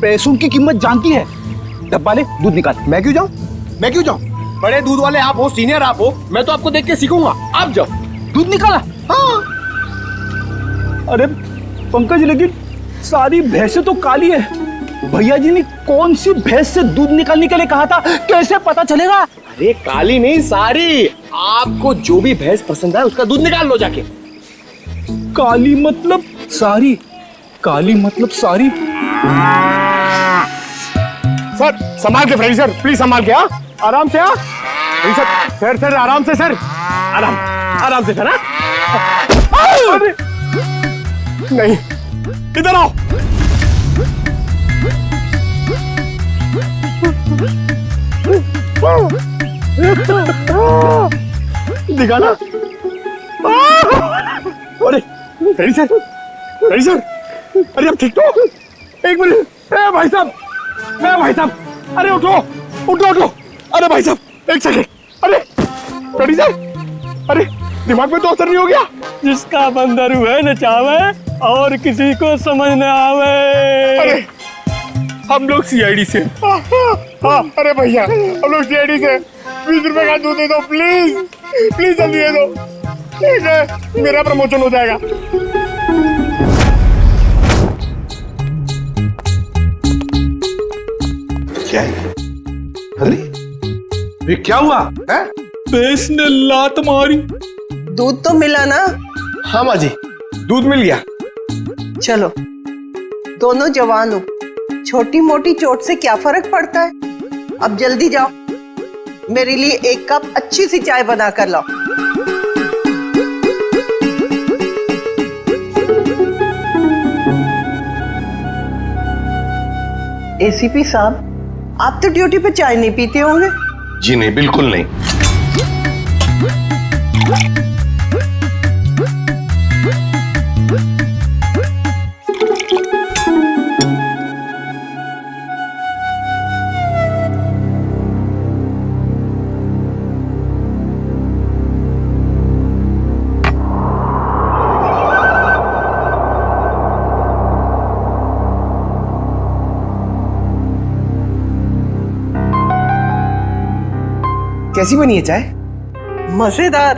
पैसों की कीमत जानती है। डब्बा ले, दूध निकाल। मैं क्यों जाऊं? मैं क्यों जाऊं? बड़े दूध वाले आप हो, सीनियर आप हो, मैं तो आपको देख के सीखूंगा। आप जाओ। दूध निकाला? हाँ। अरे पंकज, लेकिन सारी भैंसें तो काली है। भैया जी ने कौन सी भैंस से दूध निकालने के लिए कहा था, कैसे पता चलेगा? अरे काली नहीं, सारी। आपको जो भी भैंस पसंद है उसका दूध निकाल लो जाके। काली मतलब सारी? काली मतलब सारी? सर संभाल के फ्रेडी सर, प्लीज संभाल के। आराम से। सर सर आराम से सर, आराम से सर। अरे नहीं, इधर आओ। दिखाना। अरे फ्रेडी सर, अरे अब ठीक तो? 1 मिनट। भाई साहब, अरे उठो। अरे भाई साहब 1 सेकंड। अरे फ्रेडी सर, अरे दिमाग में तो असर नहीं हो गया? जिसका बंदर हुए नचावे और किसी को समझ न आवे। अरे हम लोग सीआईडी से। हाँ, अरे भैया हम लोग सीआईडी से। 20 रुपए का दूध दे दो प्लीज जल्दी दे दो। ठीक है, मेरा प्रमोशन हो जाएगा। क्या है? अरे ये क्या हुआ है? भैंस ने लात मारी। दूध तो मिला ना? हाँ माँ जी, दूध मिल गया। चलो, दोनों जवान हो, छोटी मोटी चोट से क्या फर्क पड़ता है। अब जल्दी जाओ, मेरे लिए 1 कप अच्छी सी चाय बना कर लाओ। एसीपी साहब, आप तो ड्यूटी पे चाय नहीं पीते होंगे? जी नहीं, बिल्कुल नहीं। कैसी बनी है चाय? मजेदार,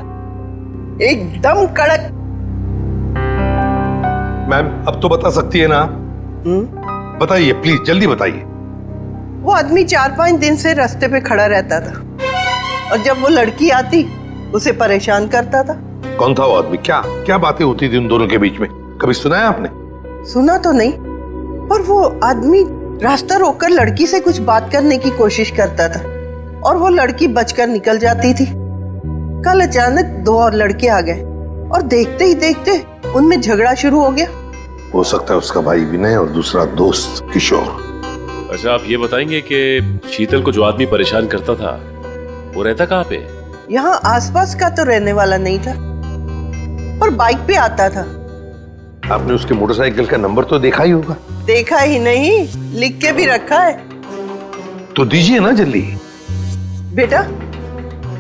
एकदम कड़क। मैम अब तो बता सकती है ना? बताइए प्लीज, जल्दी बताइए। वो आदमी 4-5 दिन से रास्ते पे खड़ा रहता था और जब वो लड़की आती उसे परेशान करता था। कौन था वो आदमी? क्या बातें होती थी उन दोनों के बीच में? कभी सुना है आपने? सुना तो नहीं, पर वो आदमी रास्ता रोककर लड़की से कुछ बात करने की कोशिश करता था। और वो लड़की बचकर निकल जाती थी। कल अचानक 2 और लड़के आ गए और देखते ही देखते उनमें झगड़ा शुरू हो गया। हो सकता है उसका भाई विनय और दूसरा दोस्त किशोर। अच्छा, आप ये बताएंगे कि शीतल को जो आदमी परेशान करता था वो रहता कहाँ पे? यहाँ आसपास का तो रहने वाला नहीं था, पर बाइक पे आता था। आपने उसके मोटरसाइकिल का नंबर तो देखा ही होगा। देखा ही नहीं, लिख के भी रखा है। तो दीजिए ना जल्दी। बेटा,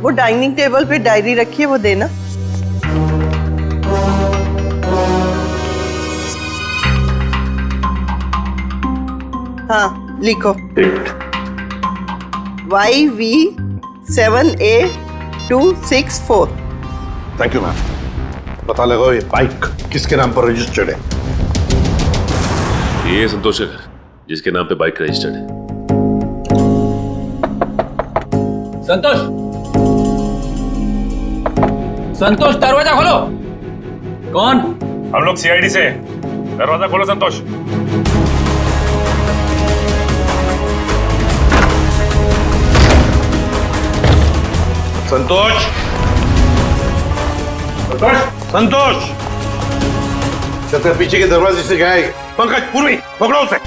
वो डाइनिंग टेबल पे डायरी रखी है, वो देना। हाँ, लिखो। YV7A264। Thank you ma'am. पता लगाओ ये बाइक किसके नाम पर रजिस्टर्ड है। ये संतोष का घर, जिसके नाम पे बाइक रजिस्टर्ड है। संतोष, संतोष दरवाजा खोलो। कौन? हम लोग सीआईडी से। दरवाजा खोलो संतोष। संतोष, संतोष, संतोष। पीछे के दरवाजे से गया है। पंकज, पूर्वी, पकड़ो उसे।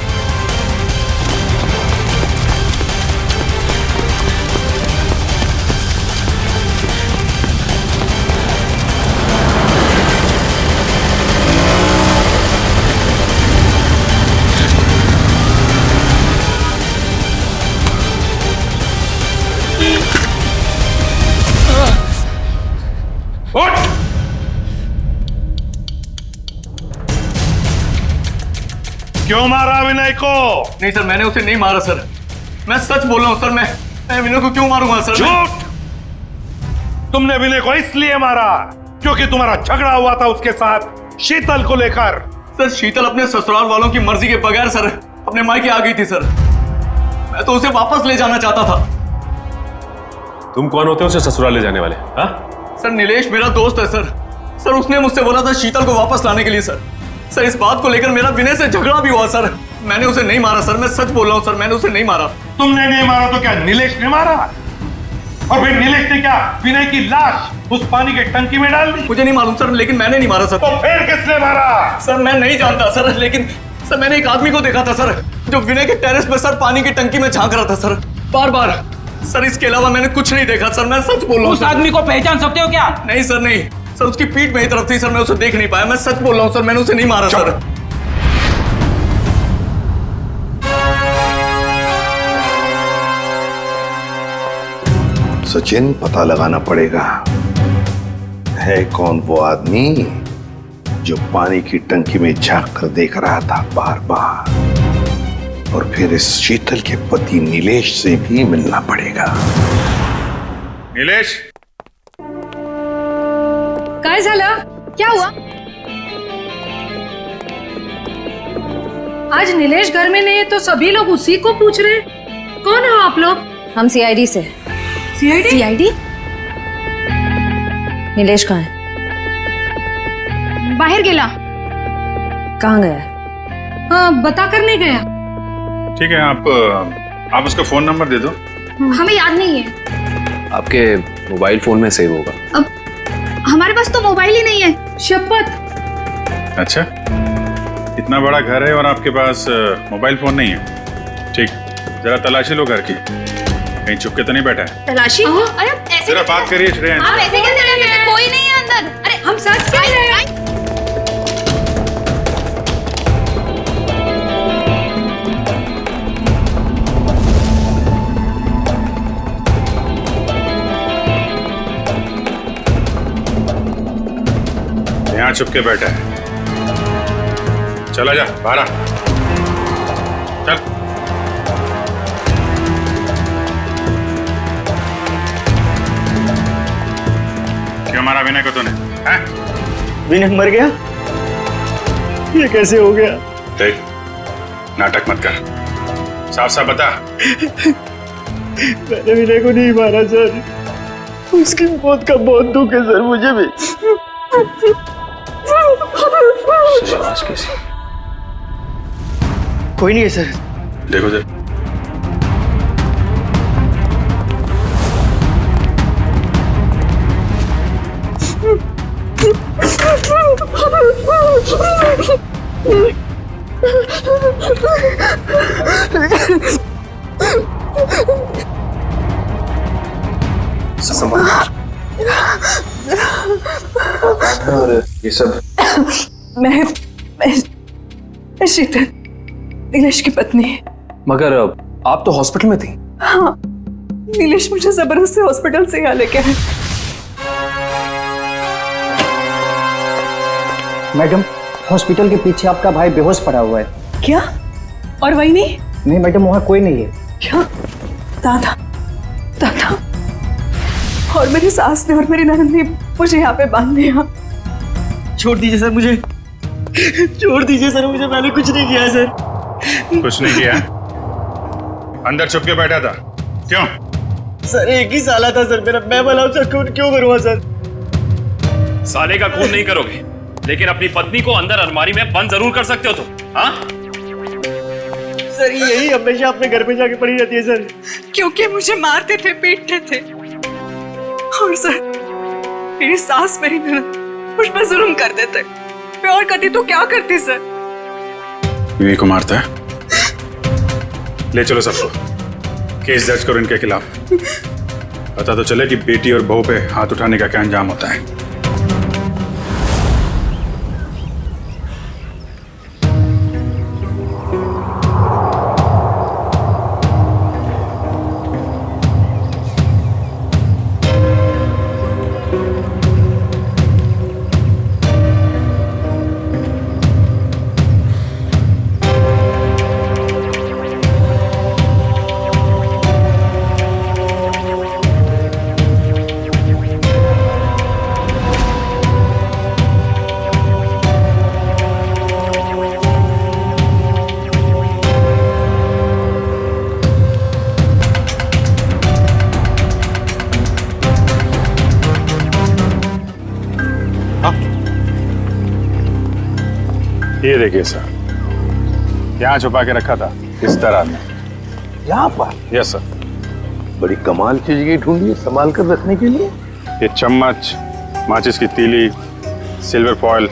क्यों मारा विनय को? नहीं सर, मैंने उसे नहीं मारा सर। मैं सच बोल रहा हूँ सर। मैं विनय को क्यों मारूंगा सर? झूठ! तुमने विनय को इसलिए मारा क्योंकि तुम्हारा झगड़ा हुआ था उसके साथ शीतल को लेकर। सर, शीतल अपने ससुराल वालों की मर्जी के बगैर सर अपने मायके आ गई थी सर। मैं तो उसे वापस ले जाना चाहता था। तुम कौन होते हो उसे ससुराल ले जाने वाले? हाँ सर, नीलेश मेरा दोस्त है सर। सर, उसने मुझसे बोला था शीतल को वापस लाने के लिए सर। सर, इस बात को लेकर मेरा विनय से झगड़ा भी हुआ सर। मैंने उसे नहीं मारा सर। मैं सच बोल रहा हूँ सर, मैंने उसे नहीं मारा। तुमने नहीं मारा तो क्या नीलेश ने मारा? और फिर नीलेश ने क्या विनय की लाश उस पानी के टंकी में डाल दी? मुझे नहीं मालूम सर, लेकिन मैंने नहीं मारा सर। तो फिर किसने मारा? सर, मैं नहीं जानता सर, लेकिन सर मैंने एक आदमी को देखा था सर, जो विनय के टेरेस पे सर पानी की टंकी में झांक रहा था सर, बार बार। सर, इसके अलावा मैंने कुछ नहीं देखा सर। मैं सच बोल रहा हूँ। उस आदमी को पहचान सकते हो क्या? नहीं सर, नहीं सर, उसकी पीठ मेरी तरफ थी सर। मैं उसे देख नहीं पाया। मैं सच बोल रहा हूँ सर, मैंने उसे नहीं मारा सर। सचिन, पता लगाना पड़ेगा है कौन वो आदमी जो पानी की टंकी में झांक कर देख रहा था बार बार। और फिर इस शीतल के पति नीलेश से भी मिलना पड़ेगा। नीलेश, काय झालं? क्या हुआ? आज नीलेश घर में नहीं है तो सभी लोग उसी को पूछ रहे। कौन हो आप लोग? हम सीआईडी से। सीआईडी? सीआईडी? नीलेश कहाँ है? बाहर गेला। कहाँ गया? हाँ, बता कर नहीं गया। ठीक है, आप उसका फोन नंबर दे दो। हमें याद नहीं है। आपके मोबाइल फोन में सेव होगा। अब हमारे पास तो मोबाइल ही नहीं है। शपथ। अच्छा, इतना बड़ा घर है और आपके पास मोबाइल फोन नहीं है? ठीक, जरा तलाशी लो घर की, कहीं चुप के तो नहीं बैठा है? तलाशी? अरे ऐसे जरा बात करिए श्रेया। आप ऐसे कैसे रह सकते? कोई नहीं है अंदर। अरे हम सच कह रहे हैं। यहाँ चुप के बैठा है। चला जा बाहर आ। चल। क्यों मारा विनय को तूने? विनय मर गया? ये कैसे हो गया? देख, नाटक मत कर, साफ साफ बता। मैंने विनय को नहीं मारा सर। उसकी मौत का बहुत दुख है सर, मुझे भी। आवाज कैसी? कोई नहीं है सर। देखो सर, और ये सब मैं शीतल, नीलेश की पत्नी। मगर आप तो हॉस्पिटल में थी। हाँ, नीलेश मुझे जबरदस्ती हॉस्पिटल से यहाँ लेके आए। मैडम, हॉस्पिटल के पीछे आपका भाई बेहोश पड़ा हुआ है। क्या? और वही नहीं? नहीं मैडम, वहाँ कोई नहीं है। क्या? दादा, दादा और मेरी सास ने और मेरी ननद ने मुझे यहाँ पे बांध दिया। छोड़ दीजिए सर मुझे, छोड़ दीजिए सर मुझे, मैंने कुछ नहीं किया सर। कुछ नहीं किया? अंदर छुप के बैठा था, क्यों? सर एक ही साला था सर मेरा, मैं भला उसका खून क्यों करूँगा सर? साले का खून नहीं करोगे, लेकिन अपनी पत्नी को अंदर अलमारी में बंद जरूर कर सकते हो तुम। हाँ सर यही हमेशा अपने घर पे जाके पड़ी रहती है सर। क्योंकि मुझे मारते थे, पीटते थे। और सर मेरी सास, मेरी ननद मुझ पर जुल्म कर देते। मैं और करती तो क्या करती सर? बीवी को मारता है? ले चलो सबको, केस दर्ज करो इनके खिलाफ। पता तो चले कि बेटी और बहू पे हाथ उठाने का क्या अंजाम होता है। ये देखिए सर, यहाँ छुपा के रखा था इस तरह में। यहाँ पर? Yes sir. बड़ी कमाल की जगह ढूंढी है संभाल कर रखने के लिए। ये चम्मच, माचिस की तीली, सिल्वर फॉयल,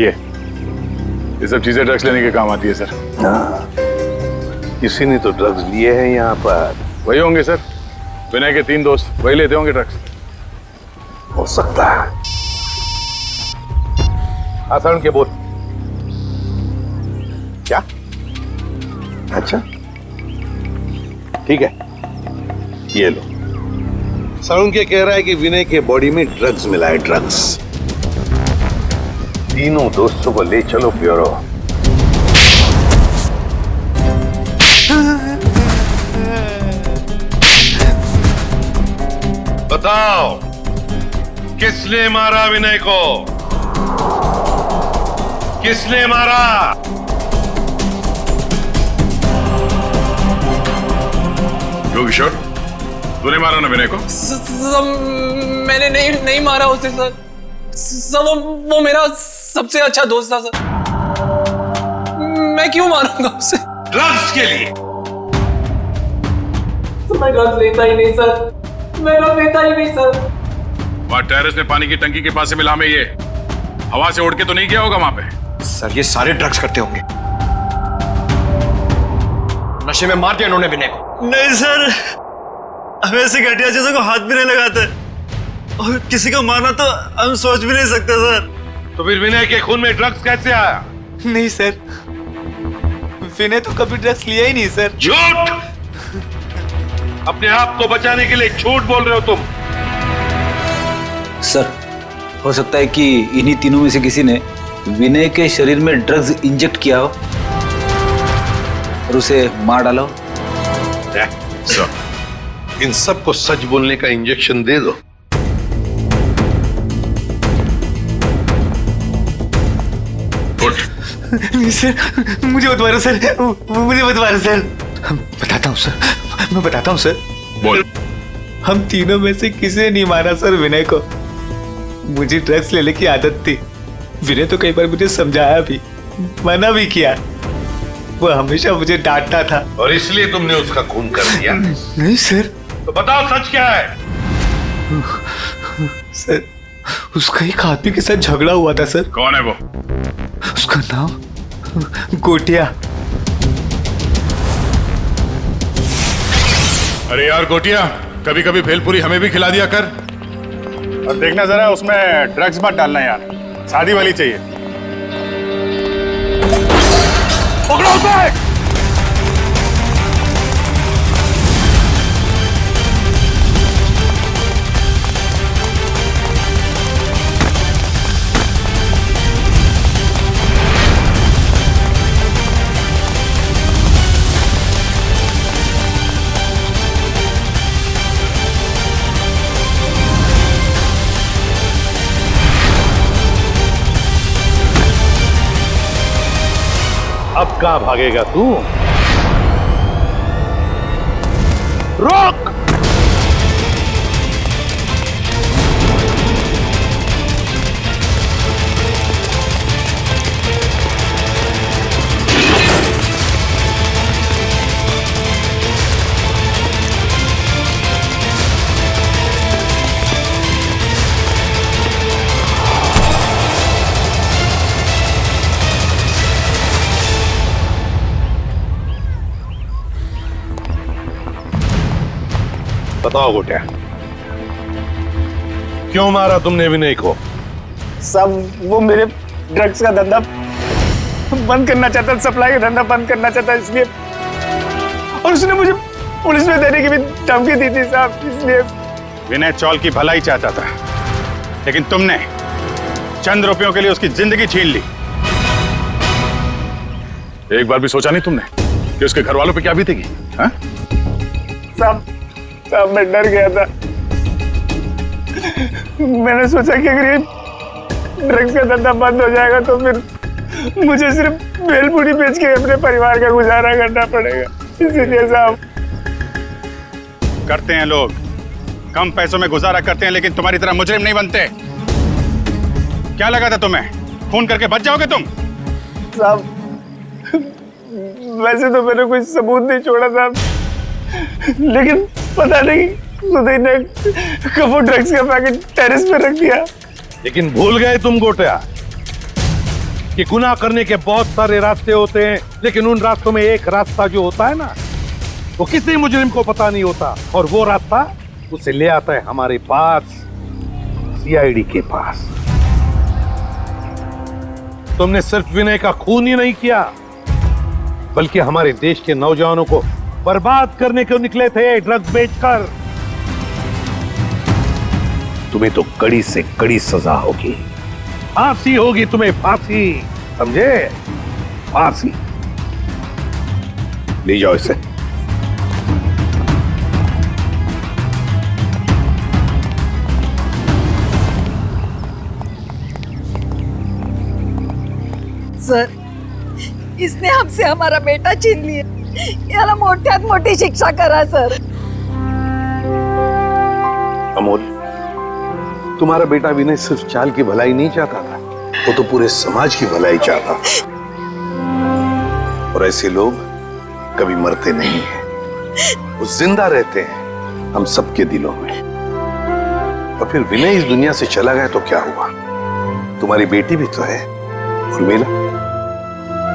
ये सब चीजें ड्रग्स लेने के काम आती है सर। हाँ, किसी ने तो ड्रग्स लिए हैं यहाँ पर। वही होंगे सर, विनय के 3 दोस्त, वही लेते होंगे ड्रग्स। हो सकता है। आसान के बोल। क्या? अच्छा ठीक है, ये लो। सरुण के कह रहा है कि विनय के बॉडी में ड्रग्स मिला है, ड्रग्स। तीनों दोस्तों को ले चलो ब्यूरो। बताओ किसने मारा विनय को? किसने मारा? किशोर, तूने मारा ना विनय को? मैंने नहीं मारा उसे सर। वो मेरा सबसे अच्छा दोस्त था सर। मैं क्यों मारूंगा उसे? ड्रग्स के लिए? मैं ड्रग्स लेता ही नहीं सर, मैं ड्रग्स लेता ही नहीं सर। वहाँ टेरेस में पानी की टंकी के पास से मिला, में ये हवा से उड़ के तो नहीं गया होगा वहां पे? सर ये सारे ड्रग्स करते होंगे, नशे में मार दिया इन्होंने विनय को। नहीं सर, हम ऐसे घटिया चीजों को हाथ भी नहीं लगाते, और किसी को मारना तो हम सोच भी नहीं सकते सर। तो फिर विनय के खून में ड्रग्स कैसे आया? नहीं सर, विनय तो कभी ड्रग्स लिया ही नहीं सर। झूठ! अपने आप को बचाने के लिए झूठ बोल रहे हो तुम। सर, हो सकता है कि इन्हीं तीनों में से किसी ने विनय के शरीर में ड्रग्स इंजेक्ट किया हो और उसे मार डाला हो। इन सबको सच बोलने का इंजेक्शन दे दो। नहीं सर, मुझे मत मारो सर, मुझे मत मारो सर। बताता हूँ सर, मैं बताता हूँ सर। बोल। हम तीनों में से किसी ने नहीं मारा सर विनय को। मुझे ड्रग्स लेने की आदत थी। विनय तो कई बार मुझे समझाया भी, मना भी किया। वो हमेशा मुझे डांटता था। और इसलिए तुमने उसका खून कर दिया? नहीं सर। तो बताओ सच क्या है? सर, उसका एक आदमी के साथ झगड़ा हुआ था सर। कौन है वो? उसका नाम गोटिया। अरे यार गोटिया, कभी कभी भेलपुरी हमें भी खिला दिया कर। और देखना जरा उसमें ड्रग्स मत डालना यार, शादी वाली चाहिए। पकड़ो उसे! अब कहां भागेगा तू? रोक! बताओ गोटिया, क्यों मारा तुमने विनय को? सब वो मेरे ड्रग्स का धंधा बंद करना चाहता, सप्लाई का धंधा बंद करना चाहता, इसलिए। और उसने मुझे पुलिस में देने की भी धमकी दी थी साहब, इसलिए। विनय चौल की भलाई चाहता था, लेकिन तुमने चंद रुपयों के लिए उसकी जिंदगी छीन ली। एक बार भी सोचा नहीं तुमने कि उसके घर वालों पे क्या बीतेगी? हाँ? साहब मैं डर गया था। मैंने सोचा कि अगर ये ड्रग्स का धंधा बंद हो जाएगा तो फिर मुझे सिर्फ भेलपुरी बेच के अपने परिवार का गुजारा करना पड़ेगा, इसीलिए साहब। करते हैं लोग, कम पैसों में गुजारा करते हैं, लेकिन तुम्हारी तरह मुजरिम नहीं बनते। क्या लगा था तुम्हें खून करके बच जाओगे तुम? साहब वैसे तो मैंने कोई सबूत नहीं छोड़ा था, लेकिन पता नहीं सुधीर ने कब वो ड्रग्स का पैकेट टेरेस पे रख दिया। लेकिन भूल गए तुम गोटिया कि गुनाह करने के बहुत सारे रास्ते होते हैं, लेकिन उन रास्तों में एक रास्ता जो होता है ना, वो किसी मुजरिम को पता नहीं होता, और वो रास्ता उसे ले आता है हमारे पास, सीआईडी के पास। तुमने सिर्फ विनय का खून ही नहीं किया, बल्कि हमारे देश के नौजवानों को बर्बाद करने को निकले थे ड्रग्स बेचकर। तुम्हें तो कड़ी से कड़ी सजा होगी, फांसी होगी तुम्हें, फांसी, समझे? फांसी। ले जाओ इसे। सर, इसने हमसे हमारा बेटा छीन लिया, याला मोठ्यात मोठी शिक्षा करा सर। अमोल, तुम्हारा बेटा विनय सिर्फ चाल की भलाई नहीं चाहता था, वो तो पूरे समाज की भलाई चाहता था। और ऐसे लोग कभी मरते नहीं हैं, वो जिंदा रहते हैं हम सबके दिलों में। और फिर विनय इस दुनिया से चला गया तो क्या हुआ? तुम्हारी बेटी भी तो है, उर्मिला,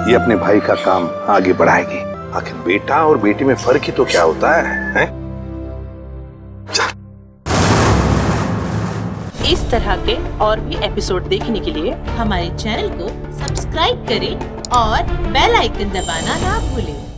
ये अपने भाई का काम आगे बढ़ाएगी। आखिर बेटा और बेटी में फर्क ही तो क्या होता है? इस तरह के और भी एपिसोड देखने के लिए हमारे चैनल को सब्सक्राइब करें और बेल आइकन दबाना ना भूलें।